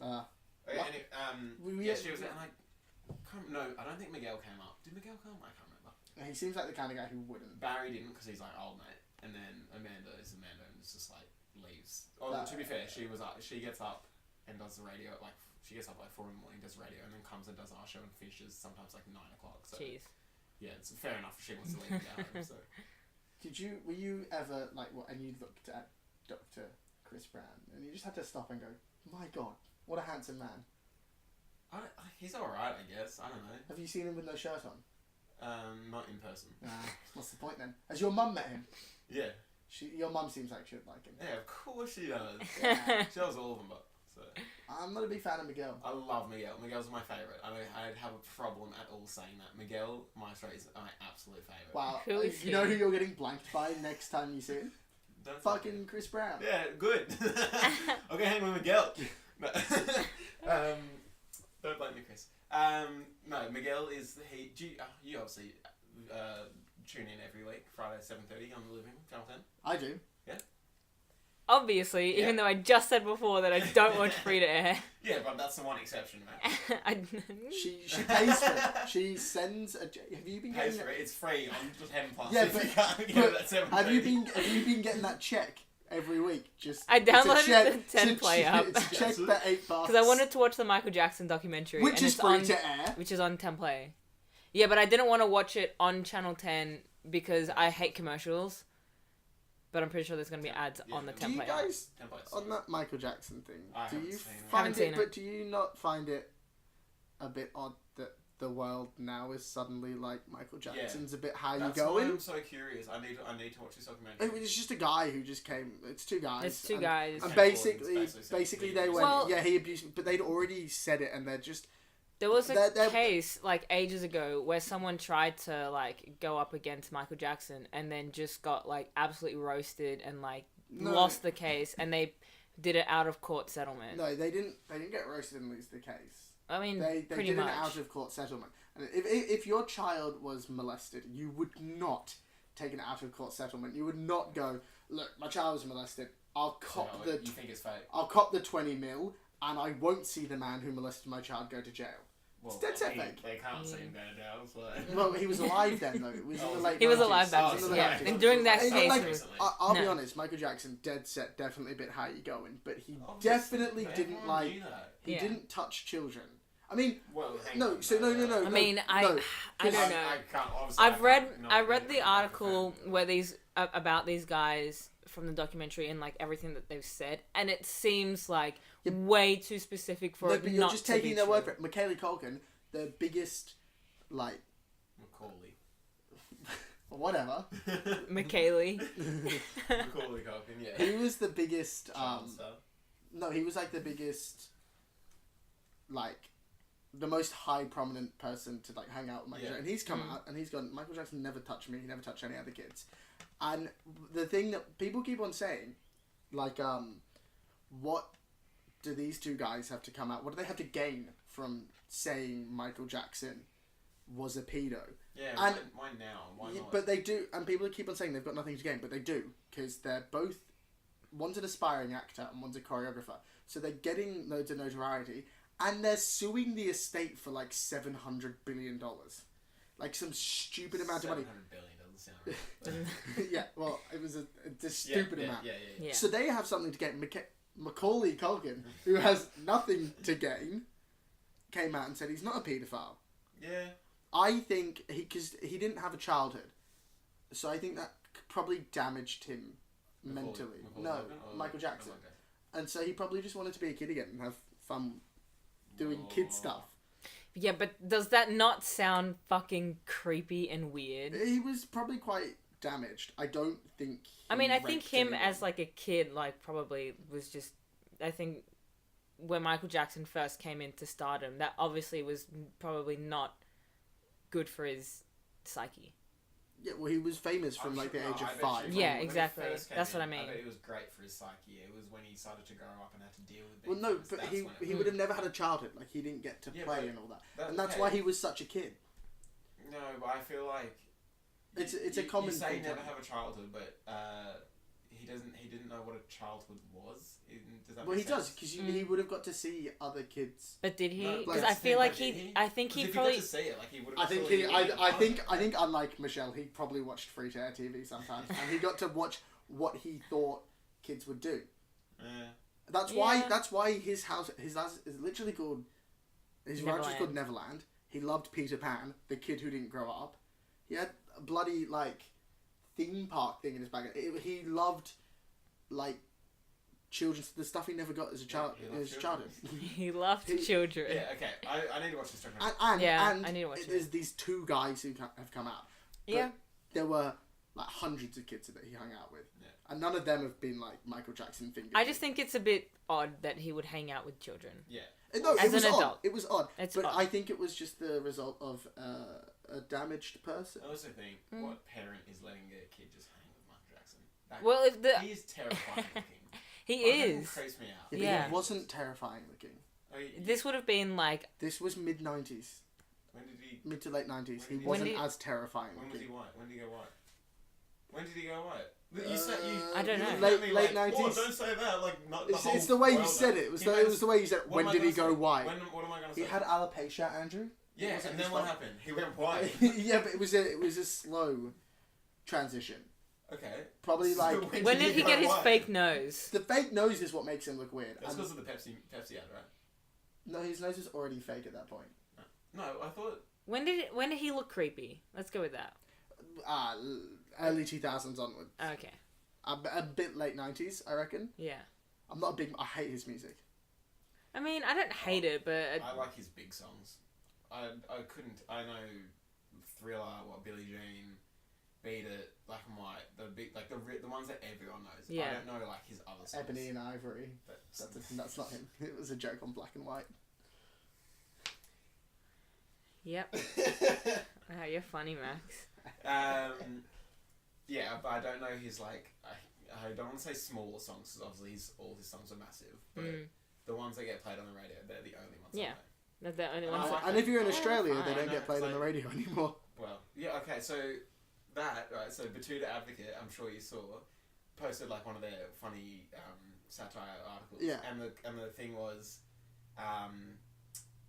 Uh, Okay, What? anyway, We- yeah, she was there, and no, I don't think Miguel came up. Did Miguel come? I can't remember. he seems like the kind of guy who wouldn't. Barry didn't because he's old mate, and then Amanda is Amanda and it's just leaves. Oh, to be fair, she was up. She gets up and does the radio she gets up 4 in the morning, does radio, and then comes and does our show and finishes sometimes 9 o'clock. So Jeez. yeah, it's fair enough if she wants to leave and go home. So Were you ever and you looked at Dr. Chris Brown, and you just had to stop and go, my God, what a handsome man. He's alright, I guess. I don't know. Have you seen him with no shirt on? Not in person. What's the point then? Has your mum met him? Yeah. Your mum seems like she'd like him. Yeah, of course she does. Yeah. She loves all of them, but so. I'm not a big fan of Miguel. I love Miguel. Miguel's my favourite. I'd have a problem at all saying that. Miguel Maestro is my absolute favourite. Wow. Who is You know he? who you're getting blanked by next time you see him? Don't Fucking Chris Brown. Yeah, good. I'll go hang with Miguel. No. Don't blame me, Chris. No, Miguel is you obviously tune in every week, Friday 7:30 on the Living Channel 10. I do. Obviously, even though I just said before that I don't watch free to air. Yeah, but that's the one exception, man. She pays for it. She sends a. Have you been Pays getting? for it. It's free on just 10 plus. Yeah, if but- you can't get but it at 7:30. Have you been getting that check every week? Just I it's a downloaded check- the 10 it's a Play check- app. It's a check for $8. Because I wanted to watch the Michael Jackson documentary. which and is it's free on, to air. which is on 10 Play. Yeah, but I didn't want to watch it on Channel 10 because I hate commercials. But I'm pretty sure there's going to be ads on the Do 10 you Play app. guys Templates. on that Michael Jackson thing? I Do haven't you seen it. find Haven't seen it? it. But do you not find it a bit odd that the world now is suddenly like Michael Jackson's a bit how you That's why going? I'm so curious. I need to watch this documentary. It's just a guy who just came. It's two guys. It's two and- guys. And Ken basically, Gordon's basically they said went, Well- yeah, he abused me, but they'd already said it, and they're just. There was a They're- case like ages ago where someone tried to like go up against Michael Jackson and then just got like absolutely roasted and like No. lost the case, and they did it out of court settlement. No, they didn't. They didn't get roasted and lose the case. I mean, They pretty did much. an out of court settlement. And if your child was molested, you would not take an out of court settlement. You would not go, look, my child was molested. I'll cop So, the. you think it's fake? I'll cop the 20 mil, and I won't see the man who molested my child go to jail. Well, dead set I mean, fake. They can't see him going down, so. Well, he was alive then, though. It was in the late He was 90s. alive back It was in then, the yeah. late And 90s. during that And, case, like, it was- I'll be No. honest, Michael Jackson, dead set, definitely a bit how you going, but he Oh, definitely but didn't everyone like. knew that. He Yeah. didn't touch children. I mean, Well, hang no. on, So no. I mean, no, I no. don't know. I can't, obviously, I've read not I read really the like a article fan. where these about these guys from the documentary and like everything that they've said, and it seems like Yeah. way too specific for No, it but you're not just to be taking their true. word for it. Macaulay Culkin, the biggest, like, Macaulay. whatever. McKaylee. Macaulay Culkin, yeah. He was the biggest. Child star. No, he was like the biggest, like, the most high prominent person to like hang out with Michael Yeah. Jackson. And he's come out and he's gone, Michael Jackson never touched me, he never touched any other kids. And the thing that people keep on saying, like, what do these two guys have to come out? What do they have to gain from saying Michael Jackson was a pedo? Yeah, And- why now? Why Yeah, not? but they do, and people keep on saying they've got nothing to gain, but they do, because they're both, one's an aspiring actor and one's a choreographer, so they're getting loads of notoriety, and they're suing the estate for like $700 billion. Like some stupid amount of money. 700 billion doesn't sound right. Yeah, well, it was a stupid amount. Yeah. Yeah. So they have something to gain. Macaulay Culkin, who has nothing to gain, came out and said he's not a paedophile. Yeah. I think because he didn't have a childhood, so I think that probably damaged him mentally. Macaulay No, Culkin or- Michael Jackson, oh, okay. and so he probably just wanted to be a kid again and have fun doing kid stuff. Yeah, but does that not sound fucking creepy and weird? He was probably quite damaged. I don't think. I mean, he I think raped him anyone. as like a kid, like probably was just. I think when Michael Jackson first came into stardom, that obviously was probably not good for his psyche. Yeah, well, he was famous from like the age of 5. Yeah, when he exactly. first came That's what I in, mean. I bet it was great for his psyche. It was when he started to grow up and had to deal with. Well, being no, famous, but that's he when it- would have never had a childhood. Like he didn't get to Yeah, play but and all that, that- and that's okay. why he was such a kid. No, but I feel like It's a common You say thing to never have. have a childhood, but he doesn't. He didn't know what a childhood was. Does that Well, make he does sense? because Mm. he would have got to see other kids. But did he? No, Because like, I feel like did he. I think he If probably. He got to see it, like he would have. I think I think unlike Michelle, he probably watched free to air TV sometimes, and he got to watch what he thought kids would do. Yeah. That's why his house is literally called his ranch is Neverland. called Neverland. He loved Peter Pan, the kid who didn't grow up. He had a bloody like theme park thing in his bag. He loved like children's the stuff he never got as a child. he loved As a child. He loved He- children. Yeah, okay. I need to watch this documentary. And Yeah, and I need to watch it. there's these two guys who have come out. But Yeah. there were like hundreds of kids that he hung out with, Yeah. and none of them have been like Michael Jackson fingers. I just think it's a bit odd that he would hang out with children. Yeah. No, As it was an odd. adult. It was odd. It's but odd. I think it was just the result of a damaged person. I also think, Mm. what parent is letting their kid just hang with Michael Jackson? That, Well, if the he is terrifying looking. he Like, that is, creeps me out. Yeah, but Yeah. he wasn't terrifying looking. Oh, this would have been like This was mid '90s, when did he? mid to late '90s. He When wasn't did- as terrifying When was he looking. white? When did he go white? When did he go white? You said you. I don't you know. looked Late- at me late like, 90s. Oh, don't say that. Like, not the It's, whole it's the way you world said does. it. It was, He the, goes, it was the way you said. what When am I did he gonna go say? white? What am I gonna He say? had alopecia, Andrew. It Yeah, wasn't and then his what fault. happened? He went white. Yeah, but it was a slow transition. Okay. Probably So like when did he go get his white? fake nose? the fake nose is what makes him look weird. That's And- because of the Pepsi ad, right? no, his nose was already fake at that point. No, I thought. When did he look creepy? Let's go with that. Early 2000s onward. Okay. A bit late 90s, I reckon. Yeah. I'm not a big. I hate his music. I mean, I don't hate it, but I like his big songs. I couldn't. I know Thriller, Billie Jean, Beat It, Black and White, the big the ones that everyone knows. Yeah. I don't know like his other songs. Ebony and Ivory. That's- That's not him. It was a joke on Black and White. yep. Oh, you're funny, Max. Yeah, but I don't know his like. I don't want to say smaller songs because obviously all his songs are massive, but the ones that get played on the radio, they're the only ones. Yeah. I know. That's the only And one. I like And that. if you're in Oh, Australia, they fine. don't No, get played on it's the like- radio anymore. Well, yeah, okay, so that, right, so Batuta Advocate, I'm sure you saw, posted like one of their funny satire articles. Yeah. And the thing was,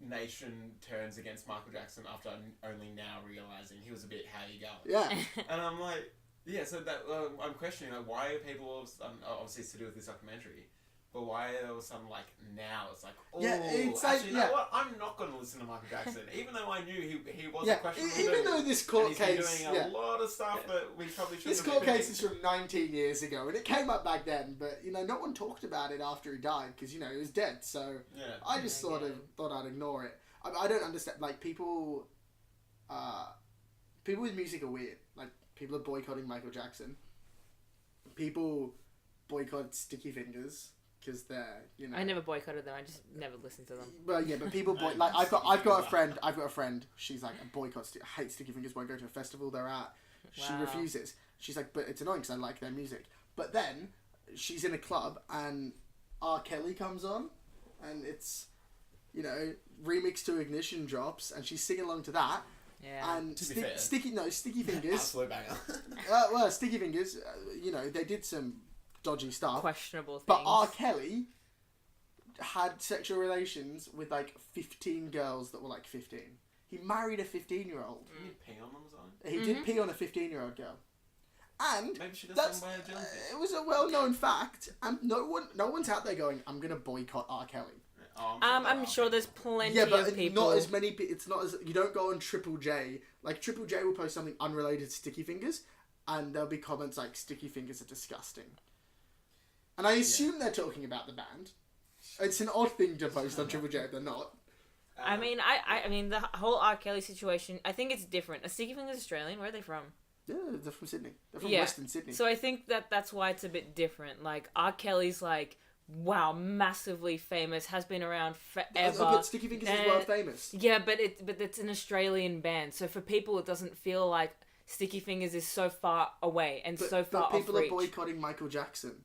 Nation turns against Michael Jackson after only now realising he was a bit how you going. Yeah. And I'm like, yeah, so that I'm questioning, like, why are people, all of a sudden, obviously it's to do with this documentary, but why all of a sudden, like, now it's like, oh, Yeah, it's like- actually, you yeah. know what? I'm not going to listen to Michael Jackson, even though I knew he was a Yeah. questionable Even dude. though this And court he's been case. doing a Yeah. lot of stuff that we probably shouldn't This have court been case is from 19 years ago, and it came up back then. But no one talked about it after he died because he was dead. So Yeah. I just Yeah, thought I'd ignore it. I don't understand. Like people with music are weird. Like people are boycotting Michael Jackson. People boycott Sticky Fingers because they're I never boycotted them. I just never listened to them. Well, yeah, but people I like love I've got a Sticky friend. I've got a friend. She's like a boycott. Hates Sticky Fingers. Won't go to a festival they're at. She Wow. refuses. She's like, but it's annoying because I like their music. But then she's in a club and R. Kelly comes on, and it's remix to Ignition drops, and she's singing along to that. Yeah. And To be fair. Sticky Fingers. Absolute banger. Well, Sticky Fingers. They did some dodgy stuff. Questionable things. But R. Kelly had sexual relations with like 15 girls that were like 15. He married a 15-year-old. Didn't you pee on them or something? He did pee on a 15-year-old girl. And Maybe she does that's some way of jealousy. it was a well-known fact, and no one's out there going, "I'm gonna boycott R. Kelly." Oh, I'm sure there's plenty Yeah, but of people. not as many. It's not as you don't go on Triple J. Like Triple J will post something unrelated to Sticky Fingers, and there'll be comments like "Sticky Fingers are disgusting," and I assume they're talking about the band. It's an odd thing to post on Triple J if they're not. I mean, I mean, the whole R. Kelly situation. I think it's different. A Sticky Fingers Australian. Where are they from? Yeah, they're from Sydney. They're from Yeah. Western Sydney. So I think that's why it's a bit different. Like R. Kelly's like, wow, massively famous, has been around forever. But Sticky Fingers is world famous. Yeah, but it's an Australian band, so for people it doesn't feel like Sticky Fingers is so far away and so far But people off are reach. boycotting Michael Jackson.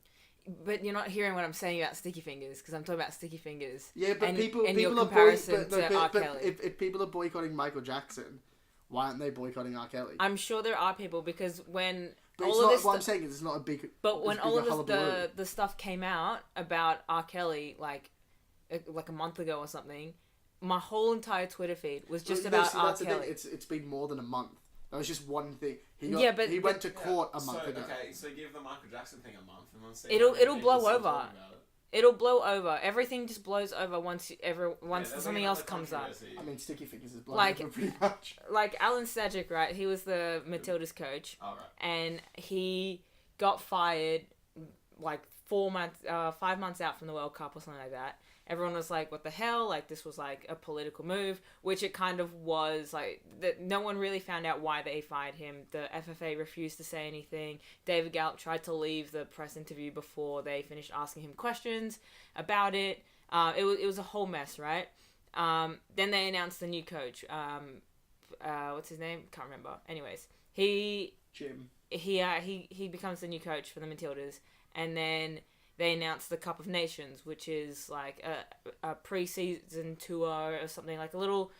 But you're not hearing what I'm saying about Sticky Fingers because I'm talking about Sticky Fingers. Yeah, but and, people and your are comparison to R. but Kelly. if people are boycotting Michael Jackson, why aren't they boycotting R. Kelly? I'm sure there are people because when But all it's of not this what I'm saying is it's not a big. But when as big all a of this, hullabaloo. the stuff came out about R. Kelly, like a month ago or something, my whole entire Twitter feed was just No, about see, R. that's the thing. Kelly. It's been more than a month. That was just one thing. He Yeah, went to court a month so, ago. Okay, so give the Michael Jackson thing a month and then see. It'll- how many it'll people blow still over. talking about it. It'll blow over. Everything just blows over once Yeah, there's something like else another comes up. controversy. I mean, Sticky Fingers is blown Like- over pretty much. Like Alan Stajic, right? He was the Matilda's coach, All right. and he got fired like 5 months out from the World Cup or something like that. Everyone was like, what the hell? Like, this was like a political move, which it kind of was. Like, that no one really found out why they fired him. The FFA refused to say anything. David Gallup tried to leave the press interview before they finished asking him questions about it. It was a whole mess, right? Then they announced the new coach. What's his name? Can't remember. Anyways, Jim. he becomes the new coach for the Matildas, and then they announced the Cup of Nations, which is like a pre-season tour or something, like a little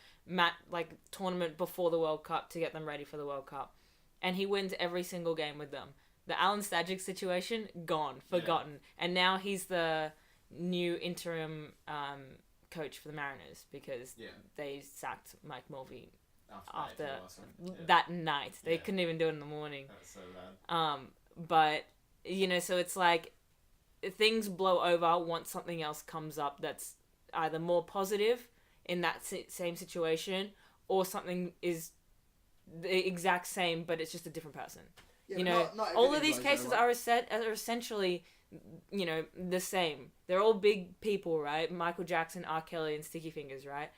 tournament before the World Cup to get them ready for the World Cup. And he wins every single game with them. The Alan Stajic situation, gone, forgotten. Yeah. And now he's the new interim coach for the Mariners because they sacked Mike Mulvey after that night. They couldn't even do it in the morning. That's so bad. But, so it's like, things blow over once something else comes up that's either more positive in that same situation, or something is the exact same but it's just a different person. Not all of these cases are essentially the same. They're all big people, right? Michael Jackson, R. Kelly, and Sticky Fingers, right?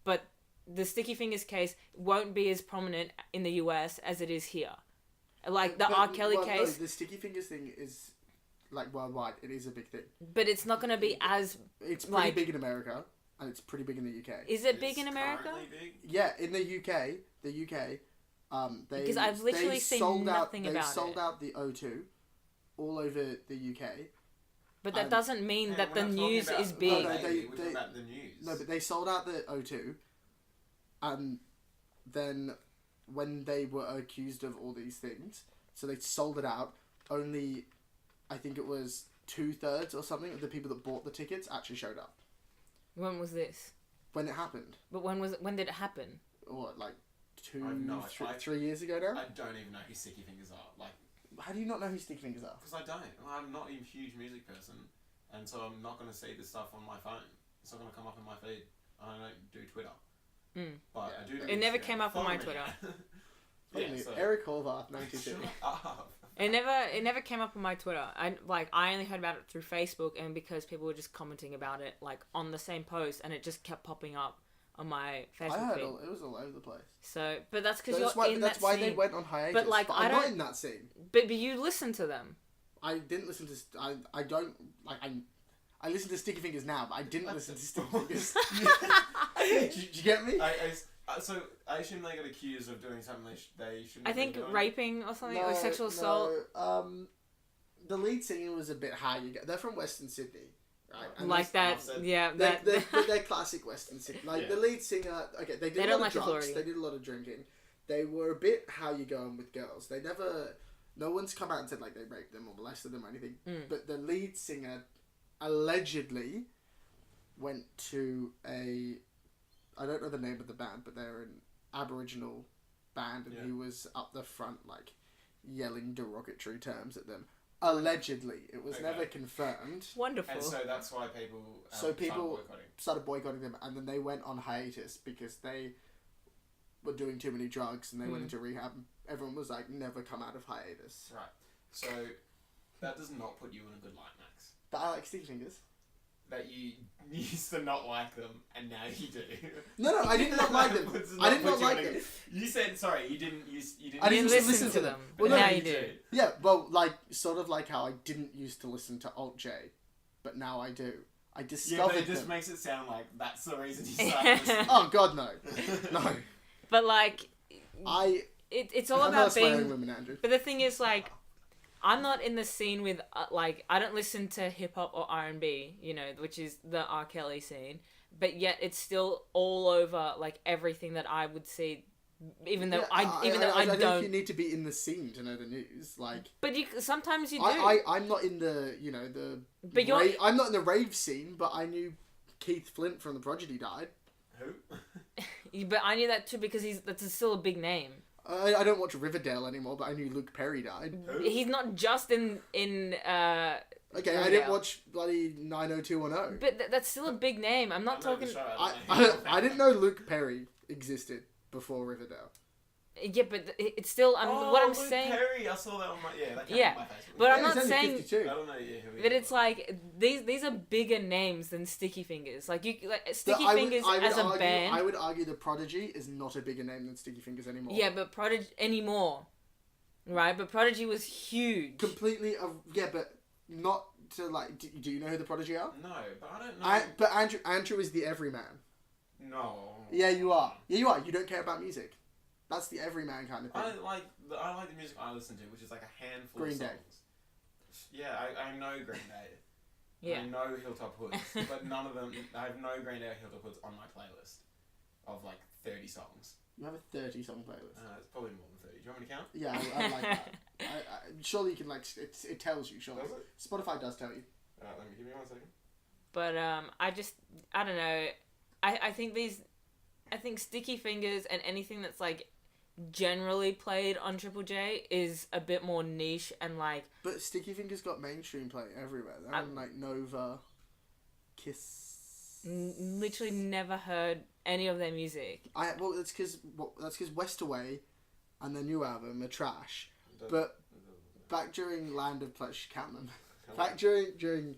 But the Sticky Fingers case won't be as prominent in the US as it is here. Like the R. Kelly case. No, the Sticky Fingers thing is like worldwide. It is a big thing. But it's not going to be as... It's pretty big in America, and it's pretty big in the UK. Is it big in America? Big? Yeah, in the UK, because I've literally seen nothing about it. They sold out the O2 all over the UK. But that doesn't mean that the news is big. No, we're talking about the news. No, but they sold out the O2, and then when they were accused of all these things, so they sold it out, only... I think it was 2/3 or something of the people that bought the tickets actually showed up. When was this? When it happened. But when did it happen? What, like 3 3 years ago now? I don't even know who Sticky Fingers are. Like, how do you not know who Sticky Fingers are? Because I don't. I'm not a huge music person, and so I'm not going to see this stuff on my phone. It's not going to come up in my feed. I don't do Twitter. But I do. It never came up on my Twitter. Eric Horvath, 92. It never came up on my Twitter. I only heard about it through Facebook, and because people were just commenting about it like on the same post, and it just kept popping up on my Facebook feed. It was all over the place. So, but that's because you're in that scene. That's why they went on hiatus. But I'm not in that scene. But you listen to them. I didn't listen to. I don't like. I listen to Sticky Fingers now, but I didn't listen to Sticky Fingers. Did you get me? So I assume they got accused of doing something they shouldn't. I think raping or something, or sexual assault. The lead singer was a bit high. They're from Western Sydney, right? And like that, yeah. They're classic Western Sydney. Like the lead singer, okay, they did a lot of drugs. Authority. They did a lot of drinking. They were a bit how you going with girls. They never. No one's come out and said like they raped them or molested them or anything. But the lead singer allegedly went to a... I don't know the name of the band, but they're an Aboriginal band, and he was up the front, like, yelling derogatory terms at them. Allegedly. It was never confirmed. Wonderful. And so that's why people started boycotting them, and then they went on hiatus because they were doing too many drugs, and they went into rehab. Everyone was like, never come out of hiatus. Right. So that does not put you in a good light, Max. But I like Sticky Fingers. That you used to not like them, and now you do. No, I did not like them. I did not like them. You said, sorry, you didn't I didn't listen to them. Well, now you do. Yeah, well, like, sort of like how I didn't used to listen to Alt J, but now I do. I discovered but it just them. makes it sound like that's the reason you started listening. Oh, God, no. No. But, like... It's all about being... Women, Andrew. But the thing is, like... I'm not in the scene with, I don't listen to hip-hop or R&B, which is the R. Kelly scene, but yet it's still all over, like, everything that I would see, even though I don't... think you need to be in the scene to know the news, like... But sometimes you do. I'm not in the, But I'm not in the rave scene, but I knew Keith Flint from The Prodigy died. Who? But I knew that too because that's still a big name. I don't watch Riverdale anymore, but I knew Luke Perry died. He's not just in Okay, Riverdale. I didn't watch bloody 90210. But that's still a big name. I'm not talking... I didn't know Luke Perry existed before Riverdale. Yeah, but it's still. What I'm Luke saying. Perry, I saw that on my that came Yeah, on my Facebook. but I'm Yeah, not he's only saying. 52. I don't know. Yeah, who he But is, it's like these are bigger names than Sticky Fingers. Like Sticky I would- Fingers I would as a argue, band. I would argue the Prodigy is not a bigger name than Sticky Fingers anymore. Yeah, but Prodigy anymore, right? But Prodigy was huge. Completely. Yeah, but not to like. Do you know who the Prodigy are? no, but I don't know. But Andrew is the everyman. No. Yeah, you are. Yeah, you are. You don't care about music. That's the everyman kind of thing. I like the music I listen to, which is like a handful Green of Day. songs. Yeah, I know Green Day. Yeah. I know Hilltop Hoods, but none of them. I have no Green Day or Hilltop Hoods on my playlist of like 30 songs. You have a 30-song playlist. It's probably more than 30. Do you want me to count? Yeah, I like that. Surely you can like. It tells you. Surely. Does it? Spotify does tell you. Let me give me 1 second. But I don't know. I think Sticky Fingers and anything that's like generally played on Triple J is a bit more niche and like. But Sticky Fingers got mainstream play everywhere. They're on like Nova, Kiss. Literally never heard any of their music. That's because West Away, and their new album are trash. But back during Land of Pleasure, count them. Back during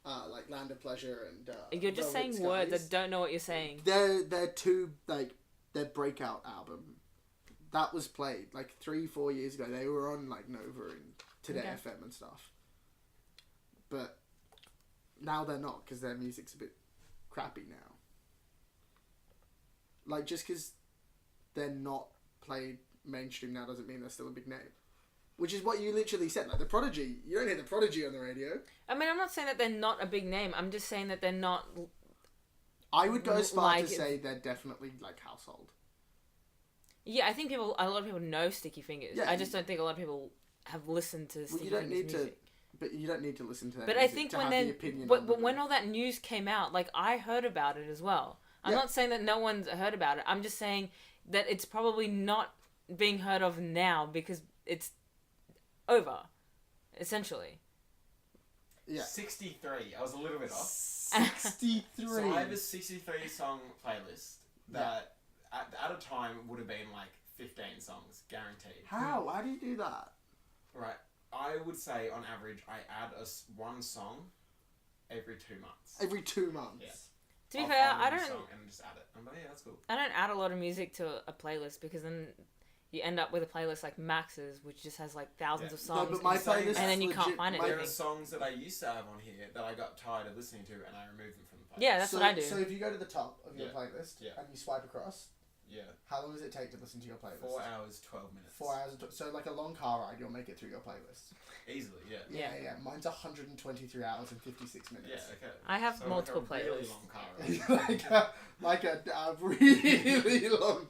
like Land of Pleasure and. You're just Velvet saying words. I Skies, don't know what you're saying. Their two like their breakout album, that was played like 3-4 years ago. They were on like Nova and Today Okay. FM and stuff. But now they're not because their music's a bit crappy now. Like just because they're not played mainstream now doesn't mean they're still a big name. Which is what you literally said. Like the Prodigy, you don't hear the Prodigy on the radio. I mean, I'm not saying that they're not a big name. I'm just saying that they're not. I would go as far Like to say they're definitely like household. Yeah, I think a lot of people know Sticky Fingers. Yeah, I just don't think a lot of people have listened to Sticky You don't Fingers need to, music. but you don't need to listen to that. But I think when they, they, but when all that news came out, like I heard about it as well. I'm Yeah. not saying that no one's heard about it. I'm just saying that it's probably not being heard of now because it's over, essentially. Yeah. 63. I was a little bit off. 63. So I have a 63 song playlist that at a time would have been like 15 songs guaranteed. How? Why do you do that? Right. I would say on average I add one song every 2 months. Every 2 months. Yeah. To be I'll fair, find I one don't. song and just add it. I'm like, yeah, that's cool. I don't add a lot of music to a playlist because then you end up with a playlist like Max's, which just has like thousands of Yeah. songs. No, but my Saying playlist that- and then you can't legit- find it. my- There are songs that I used to have on here that I got tired of listening to and I removed them from the playlist. Yeah, that's so, what I do. So if you go to the top of your Yeah. playlist Yeah. and you swipe across, Yeah. how long does it take to listen to your playlist? 4 hours, 12 minutes. 4 hours. So like a long car ride, you'll make it through your playlist. Easily, yeah. Yeah. Mine's 123 hours and 56 minutes. Yeah, okay. I have So multiple like a really playlists. long car ride. like a really long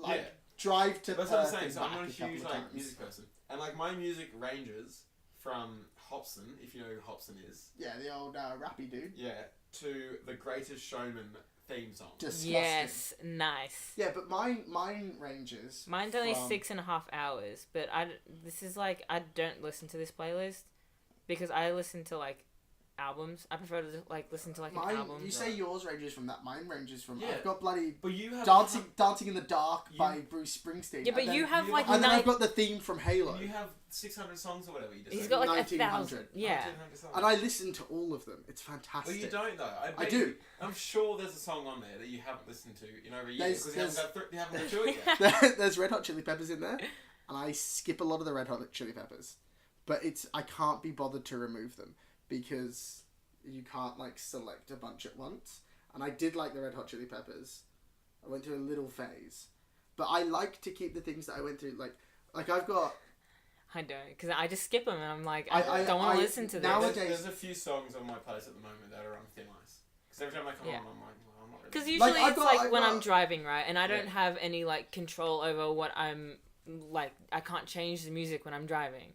Yeah. drive to That's what I'm Perth saying. and So I'm back not a a couple huge of like times. music person, and like my music ranges from Hobson, if you know who Hobson is, Yeah, the old rappy dude. yeah, to the Greatest Showman theme song. Disgusting. Yes, nice. Yeah, but mine ranges. Mine's only from- 6.5 hours, but this is like I don't listen to this playlist because I listen to like albums. I prefer to like listen to like Mine, an album. you say yours ranges from that. Mine ranges from. Yeah. I've got bloody But you have Dancing in the Dark You- by Bruce Springsteen. Yeah, but and then, you have you like have- and then I've nine. got the theme from Halo, You have 600 songs or whatever you just He's said. got like 1900. 1,000. Yeah. 1900 songs. and I listen to all of them. It's Well, fantastic. you don't though. I, I bet do. you- I'm sure there's a song on there that you haven't listened to in over a year There's- because you haven't got through it yet. There's Red Hot Chili Peppers in there, and I skip a lot of the Red Hot Chili Peppers, but I can't be bothered to remove them because you can't like select a bunch at once. And I did like the Red Hot Chili Peppers. I went through a little phase, but I like to keep the things that I went through. Like I've got I don't, because I just skip them and I'm like, I don't want I- to listen to this. nowadays- There's a few songs on my playlist at the moment that are on thin ice. Because every time I come Yeah. on, I'm like, well, I'm not really. Because Like, usually I've it's got- like when I've I'm got- driving, right? And I don't Yeah. have any like control over what I'm like. I can't change the music when I'm driving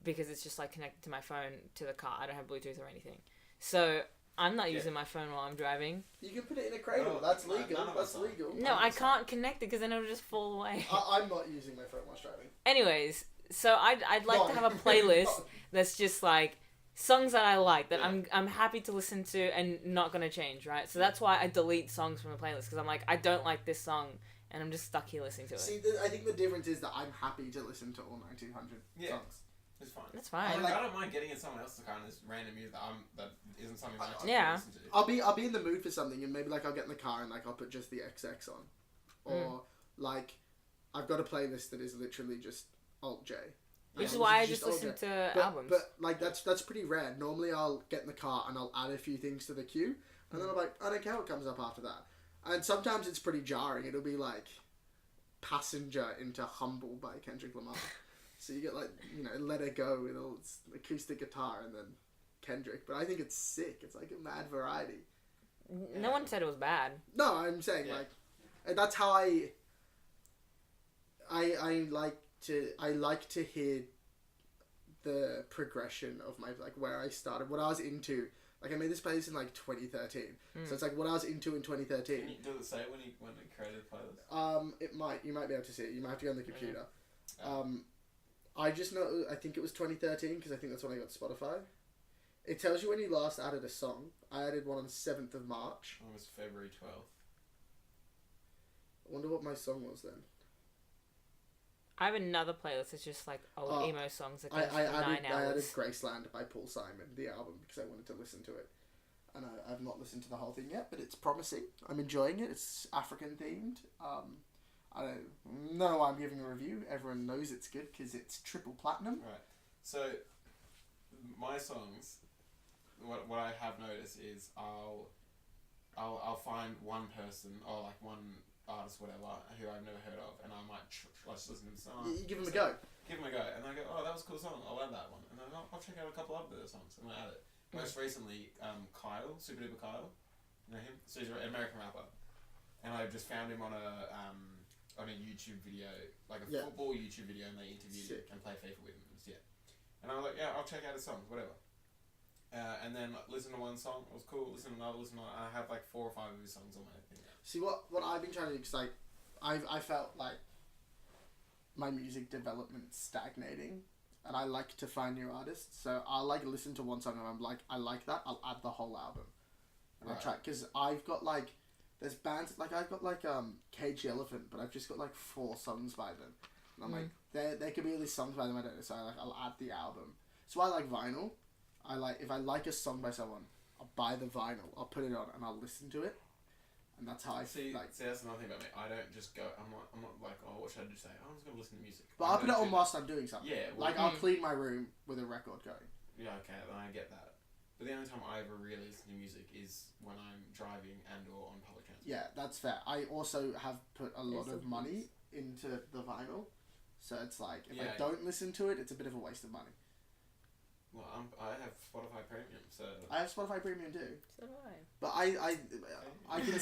because it's just like connected to my phone to the car. I don't have Bluetooth or anything. So I'm not Yeah. using my phone while I'm driving. you can put it in a cradle. No, That's no, legal. none of That's us are. legal. No, I can't connect it because then it'll just fall away. I'm not using my phone while driving. Anyways, so I'd like to have a playlist that's just like songs that I like that Yeah. I'm happy to listen to and not gonna change, right? So that's why I delete songs from the playlist because I'm like I don't like this song and I'm just stuck here listening to it. See, I think the difference is that I'm happy to listen to all 1900 songs. It's fine. That's fine. I don't mind getting in someone else's car and this random music that isn't something that I typically Yeah. listen to. I'll be in the mood for something, and maybe like I'll get in the car and like I'll put just the XX on, or like I've got a playlist that is literally just Alt J. Which is Yeah, why I just just Alt J. listen to But, albums. but like that's pretty rare. Normally I'll get in the car and I'll add a few things to the queue, and then I'm like, I don't care what comes up after that. And sometimes it's pretty jarring. It'll be like Passenger into Humble by Kendrick Lamar. So you get like, Let It Go with all its acoustic guitar and then Kendrick. But I think it's sick. It's like a mad variety. No one said it was bad. No, I'm saying like that's how I like to hear the progression of my like where I started, what I was into. Like I made this playlist in like 2013, so it's like what I was into in 2013. Can you do it say when you created a playlist? You might be able to see it. You might have to go on the computer. I just know. I think it was 2013 because I think that's when I got Spotify. It tells you when you last added a song. I added one on the 7th of March. It was February 12th. I wonder what my song was then. I have another playlist that's just like old emo songs that goes I for 9 added hours. Graceland by Paul Simon, the album, because I wanted to listen to it. And I've not listened to the whole thing yet, but it's promising. I'm enjoying it. It's African themed. I don't know why I'm giving a review. Everyone knows it's good because it's triple platinum. Right. So, my songs, what I have noticed is I'll find one person or like one artist, whatever, who I've never heard of, and I might just listen to the song. You give them a go. Give them a go, and I go, oh, that was a cool song. I'll add that one, and then I'll check out a couple other songs, and I add it. Most recently, Kyle, Super Duper Kyle, you know him? So he's an American rapper, and I just found him on a YouTube video, like a football YouTube video, and they interviewed him and play FIFA with him. And I was like, yeah, I'll check out his songs, whatever. And then listen to one song, it was cool. Listen to another, and I have like 4 or 5 of his songs on my thing now. See what I've been trying to do, because like I felt like my music development stagnating, and I like to find new artists. So I'll like listen to one song and I'm like, I like that. I'll add the whole album, and I'll try, because I've got like there's bands like I've got like Cage the Elephant, but I've just got like 4 songs by them, and I'm like there could be all these songs by them I don't know. So I'll add the album. So I like vinyl. I like if I like a song by someone, I'll buy the vinyl, I'll put it on, and I'll listen to it. And that's how I see. like. See, that's another thing about me. I don't just go. I'm not like, oh, what should I do today? I'm just gonna listen to music. But I'll put it on whilst I'm doing something. Yeah. Like I'll clean my room with a record going. Yeah. Okay. Then I get that. But the only time I ever really listen to music is when I'm driving and or on public transport. Yeah, that's fair. I also have put a lot of money into the vinyl, so it's like if I don't listen to it, it's a bit of a waste of money. Well, I have Spotify Premium, so I have Spotify Premium too. So do I. But I can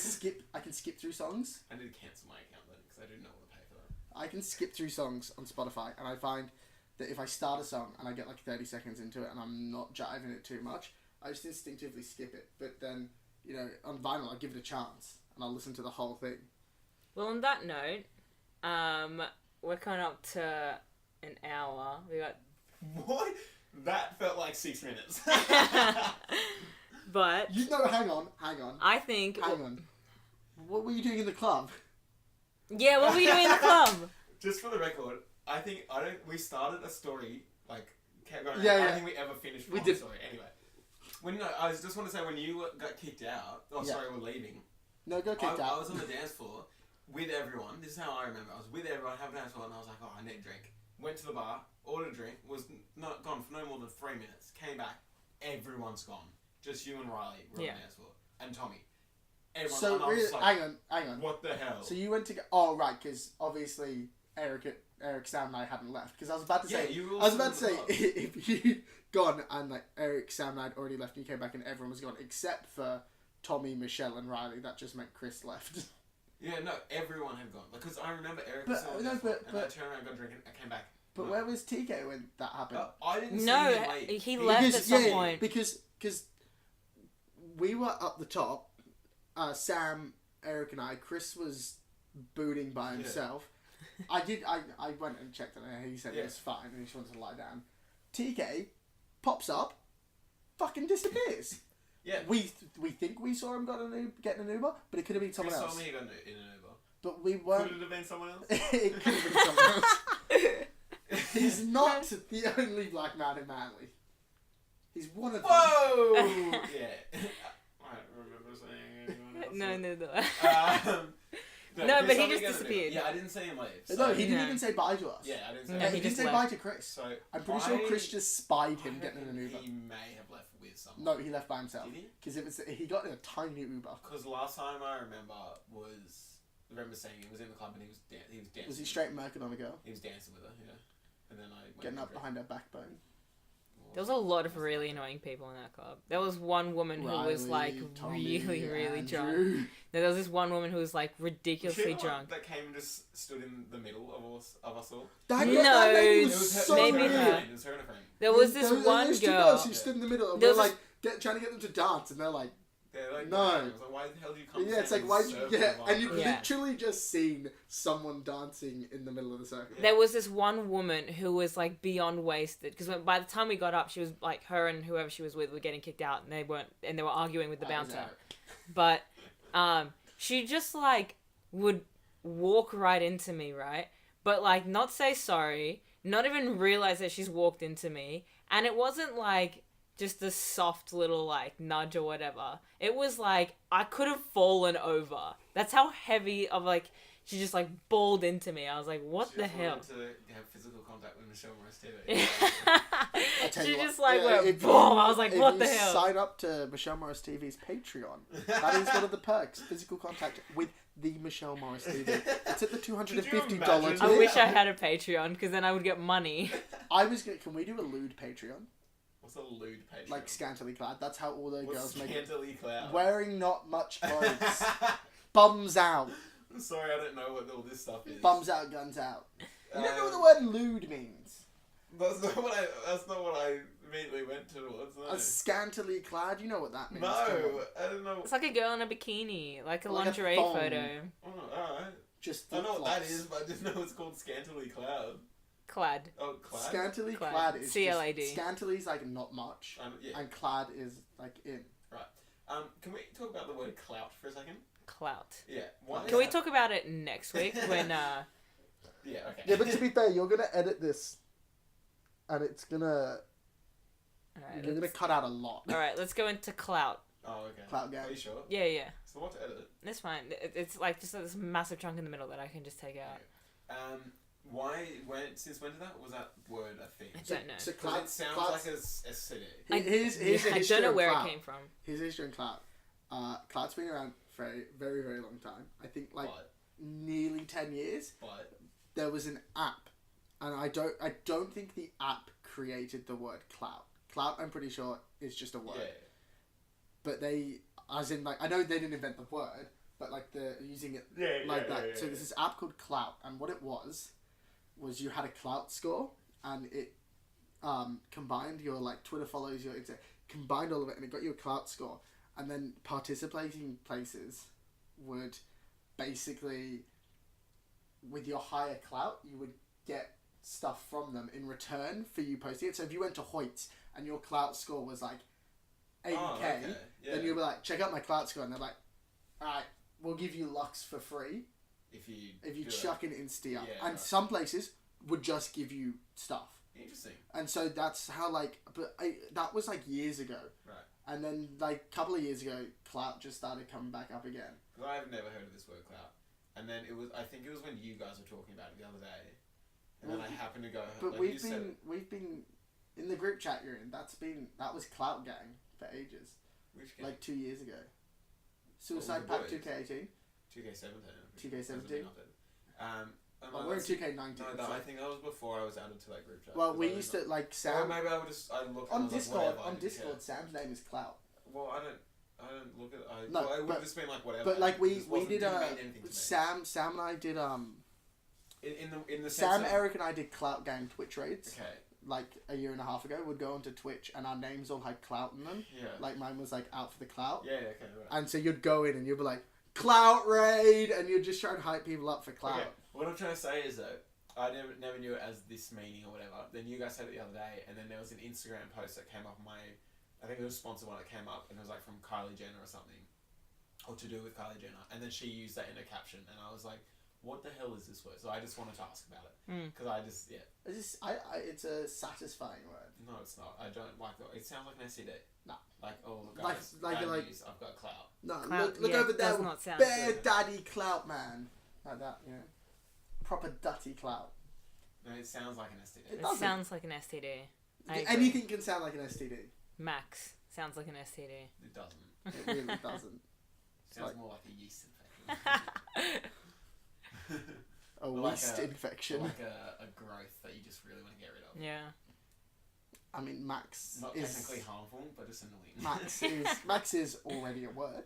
skip through songs. I need to cancel my account then because I do not want to pay for that. I can skip through songs on Spotify, and I find that if I start a song and I get like 30 seconds into it and I'm not jiving it too much, I just instinctively skip it. But then, on vinyl, I'll give it a chance and I'll listen to the whole thing. Well, on that note, we're coming up to an hour. We got. What? That felt like 6 minutes. But hang on. I think. Hang on. What were you doing in the club? Yeah, what were you doing in the club? Just for the record, we started a story, like, kept going. Yeah, I yeah. don't think we ever finished one story. Anyway. I just want to say, when you got kicked out, we're leaving. No, go kicked out. I was on the dance floor with everyone. This is how I remember. I was with everyone, having a dance floor, and I was like, oh, I need a drink. Went to the bar, ordered a drink, was not gone for no more than 3 minutes. Came back, everyone's gone. Just you and Riley were on the dance floor. And Tommy. Everyone, so, and I was really, like, hang on. What the hell? So you went to go... Oh, right, because obviously Eric, Sam and I hadn't left. Because I was about to say... you were I was about also to in say, the club. if you'd gone and like Eric, Sam and I had already left and you came back and everyone was gone, except for Tommy, Michelle and Riley, that just meant Chris left. Yeah, no, everyone had gone. Because I remember Eric But- was on the no, dance floor, but- and I but- turned around, got a drink, and I came back. But where was TK when that happened? I didn't see No, him late. he left at some point. Because we were up the top, Sam, Eric and I, Chris was booting by himself. I went and checked on it, he said it was fine and he just wanted to lie down. TK pops up, fucking disappears. Yeah. We think we saw him getting an Uber, but it could have been someone Chris else. told me he got in an Uber. But we Could weren't. it have been someone else? It could have been someone else. He's not the only black man in Manly. He's one of them. Whoa! Yeah. I don't remember saying anyone else. No. No, but Chris he Hubbard just gonna disappeared. do it. Yeah, I didn't see him leave. No, So, he didn't No. even say bye to us. Yeah, I didn't say No, No, that. he he didn't just say left. bye to Chris. So I'm pretty sure Chris just spied him I getting in an reckon Uber. He may have left with someone. No, he left by himself. Did he? Because he got in a tiny Uber. Because last time I remember seeing he was in the club and he was dancing. Was he straight merkin on a girl? He was dancing with her, yeah. And then I went Getting and up behind her backbone. There was a lot of really annoying people in that club. There was one woman who was like Riley, Tommy, really drunk. Andrew. No, there was this one woman who was like ridiculously drunk. That came and just stood in the middle of us all. That No, that lady It was was her, so maybe it was her and a weird. her. friend. It was her and a friend. There was this Those one two girl. girls who stood in the middle and There we're was like trying to get them to dance, and they're like, They're like, No. I was like, why the hell do you come? yeah, it's stand like, in why? a circle Yeah, of and you've our- Yeah. literally just seen someone dancing in the middle of the circle. There was this one woman who was like beyond wasted because by the time we got up, she was like her and whoever she was with were getting kicked out, and they were arguing with the That was bouncer. Eric. But she just like would walk right into me, right? But like not say sorry, not even realize that she's walked into me, and it wasn't like just a soft little like nudge or whatever. It was like I could have fallen over. That's how heavy of like she just like balled into me. I was like, what She the just hell? wanted to have physical contact with Michelle Morris TV. I tell She you what, just like yeah, went if boom. I was like, if what you the hell? Sign up to Michelle Morris TV's Patreon. That is one of the perks: physical contact with the Michelle Morris TV. It's at the $250 imagine? I tier. wish I had a Patreon because then I would get money. I was gonna. Can we do a lewd Patreon? What's a lewd page? Like scantily clad. That's how all the What's girls make it. scantily cloud? Wearing not much clothes. Bums out. I'm sorry, I don't know what all this stuff is. Bums out, guns out. You don't know what Uh, the word lewd means. That's not what I immediately went towards. No, A scantily clad. You know what that means. no, Come on. I don't know. It's like a girl in a bikini, like a Like a lingerie thong. photo. Oh, alright. Just I know what that flip-flops. is, but I didn't know it's called scantily cloud. Clad. Oh, cloud. Scantily Clad. clad is CLAD. just, scantily is like not much, Yeah. and clad is like in. Can we talk about the word clout for a second? Clout. Yeah. Why Can we talk about it next week when Yeah. Okay. Yeah, but to be fair, you're gonna edit this, and it's gonna Alright, you're gonna cut out a lot. Alright, let's go into clout. Oh, okay. Clout gang. Are you sure? Yeah. So what to edit? That's fine. It's like just this massive chunk in the middle that I can just take out. Since when did that? Was that word a thing? I don't know. So 'Cause clout, it sounds clout's- like a city. Here's Yeah, a I history don't know on where clout. it came from. Here's a history on clout. Clout's been around for a very, very long time. I think like But nearly 10 years. There was an app, and I don't think the app created the word clout. Clout, I'm pretty sure, is just a word. yeah. But they, as in like, I know they didn't invent the word, but like they're using it like that. So there's this app called Clout, and what it was you had a Clout score, and it combined your like Twitter follows, combined all of it, and it got you a Clout score. And then participating places would basically, with your higher Clout, you would get stuff from them in return for you posting it. So if you went to Hoyt's and your Clout score was like 80k, Oh, okay. Yeah. then you'll be like, check out my Clout score, and they're like, alright, we'll give you Lux for free if you if you do chuck an Insta up. Yeah, And right. some places would just give you stuff. it. Interesting. And so that's how that was like years ago. Right. And then like a couple of years ago, Clout just started coming back up again. Because I've never heard of this word clout. And then I think it was when you guys were talking about it the other day. And then Well, I happened to go. But like we've you said, been in the group chat you're in. That was Clout Gang for ages. which game? Like 2 years ago. What Suicide was Pact the boys? 2K18. 2K17. 2K17? Oh, We're in that's- 2K19. No, so- I think that was before I was added to that group chat. well, 'cause we I used was to like Or Sam maybe I would just I looked on and I was Discord. like, whatever, I On didn't Discord, care. Sam's name is Clout. Well, I don't look at. No, well, it would but- have just been like whatever. But like It we just we wasn't- did didn't mean anything to me. Sam and I did in the sense Sam, of, Eric and I did Clout Gang Twitch raids Okay. like a year and a half ago. We'd go onto Twitch and our names all had Clout in them. Yeah. Like mine was like out for the Clout. Yeah. Okay. Right. And so you'd go in and you'd be like, Clout Raid! And you'd just try and hype people up for Clout. Okay. What I'm trying to say is though, I never knew it as this meaning or whatever. Then you guys said it the other day, and then there was an Instagram post that came up on my. I think it was a sponsored one that came up, and it was like from Kylie Jenner or something. or to do with Kylie Jenner, and then she used that in a caption, and I was like, what the hell is this word? So I just wanted to ask about it because It's a satisfying word. No, it's not. I don't like it. It sounds like an STD. No. Like, oh, guys, Like news, I've got clout. No, Clout, look yeah, over it there, does not sound bare good. daddy clout man, like that, you know, proper dutty clout. No, it sounds like an STD. It It doesn't. sounds like an STD. I agree. Anything can sound like an STD. Max sounds like an STD. It doesn't. It really doesn't. It sounds Like- more like a yeast infection. A Like yeast a- infection. Like a growth that you just really want to get rid of. Yeah. I mean, Max Not is technically harmful, but just annoying. Max is already a word.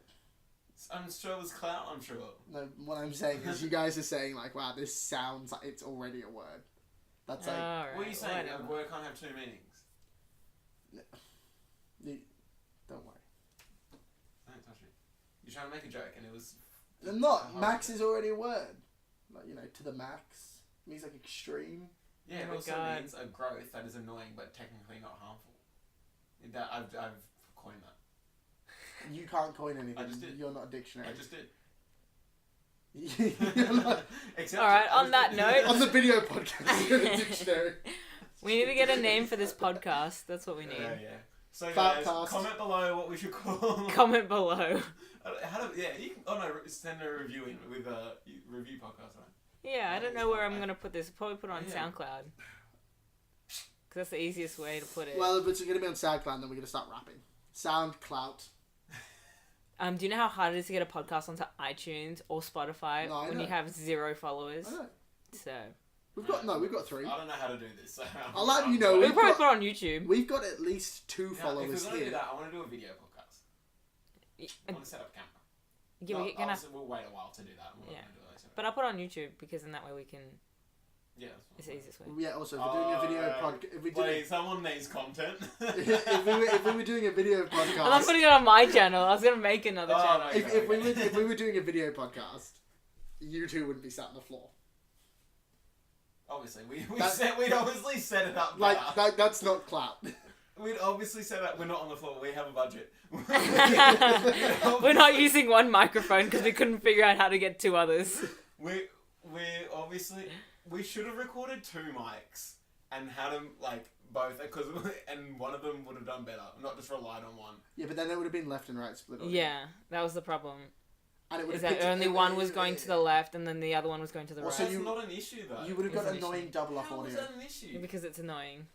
I'm sure there's clout, I'm sure. No, what I'm saying is you guys are saying like, wow, this sounds like it's already a word. That's like, Alright, What are you saying? whatever. A word can't have two meanings. don't worry. Don't touch me. You're trying to make a joke, and it was. They're not. a Max horrible is already a word. Like, you know, to the max. It means like extreme. Yeah, Oh it my also God. means a growth that is annoying but technically not harmful. That I've coined that. You can't coin anything. I just did. You're not a dictionary. I just did. You're not, Accept Alright, it. I on just that did. note- on the video podcast, you're a dictionary. We need to get a name for this podcast. That's what we need. Yeah. So Cloutcast. guys, comment below what we should call. Comment below. How do, yeah, you can, oh no, send a review in with a review podcast, right? Yeah, I don't know where I'm gonna put this. Probably put it on Yeah. SoundCloud. Cause that's the easiest way to put it. Well, if it's going to be on SoundCloud, then we're going to start rapping. SoundCloud. Do you know how hard it is to get a podcast onto iTunes or Spotify No, I when know. you have 0 followers? I know. So We've got 3. I don't know how to do this. So I'll let you know. we'll We've probably got- put it on YouTube. We've got at least 2 Now, if followers we're gonna here. do that, I want to do a video podcast. I want to set up a camera. Yeah, we're gonna. We'll wait a while to do that. We're not Yeah. gonna do it later. But I'll put it on YouTube because in that way we can. Yeah. It's the easiest way. Yeah, also, if we're doing a video podcast... If, Wait, someone needs content. if we were doing a video I'm not podcast... putting it on my channel. I was gonna make another Oh, channel. no. If we were doing a video podcast, you two wouldn't be sat on the floor. Obviously, That- we'd obviously set it up. Like, better. that's not clout. We'd obviously set up. We're not on the floor. We have a budget. We're not using one microphone because we couldn't figure out how to get 2 others. We obviously we should have recorded 2 mics and had them like both and one of them would have done better. Not just relied on one. Yeah, but then it would have been left and right split. audio. Yeah, that was the problem. And it would Is have that picked- only it would- one was going to the left and then the other one was going to the Also, right? That's you- not an issue though. You would have It's got an issue. annoying double up How was audio. that an issue? Because it's annoying.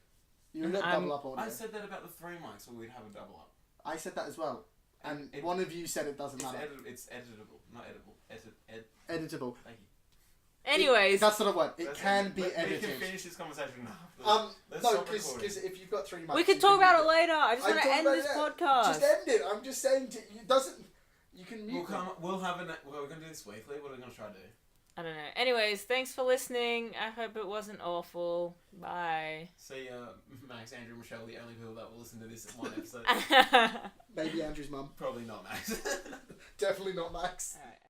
You would have got I'm- double up audio. I said that about the 3 mics, so we'd have a double up. I said that as well. And It- one of you said it doesn't It's, matter. it's editable, not edible. Editable. Thank you. Anyways, That's not a word. It That's can be We can edited. finish this conversation now. Let's No, stop because recording. if you've got 3 mics... we could you talk can about use it later. I just I'm want to talking end about this it now. podcast. Just end it. I'm just saying it doesn't... You can mute We'll them. come. We'll have an. Well, we're gonna do this weekly. What are we gonna try to do? I don't know. Anyways, thanks for listening. I hope it wasn't awful. Bye. See, Max, Andrew, Michelle, the only people that will listen to this one episode. Maybe Andrew's mum. Probably not Max. Definitely not Max. Alright.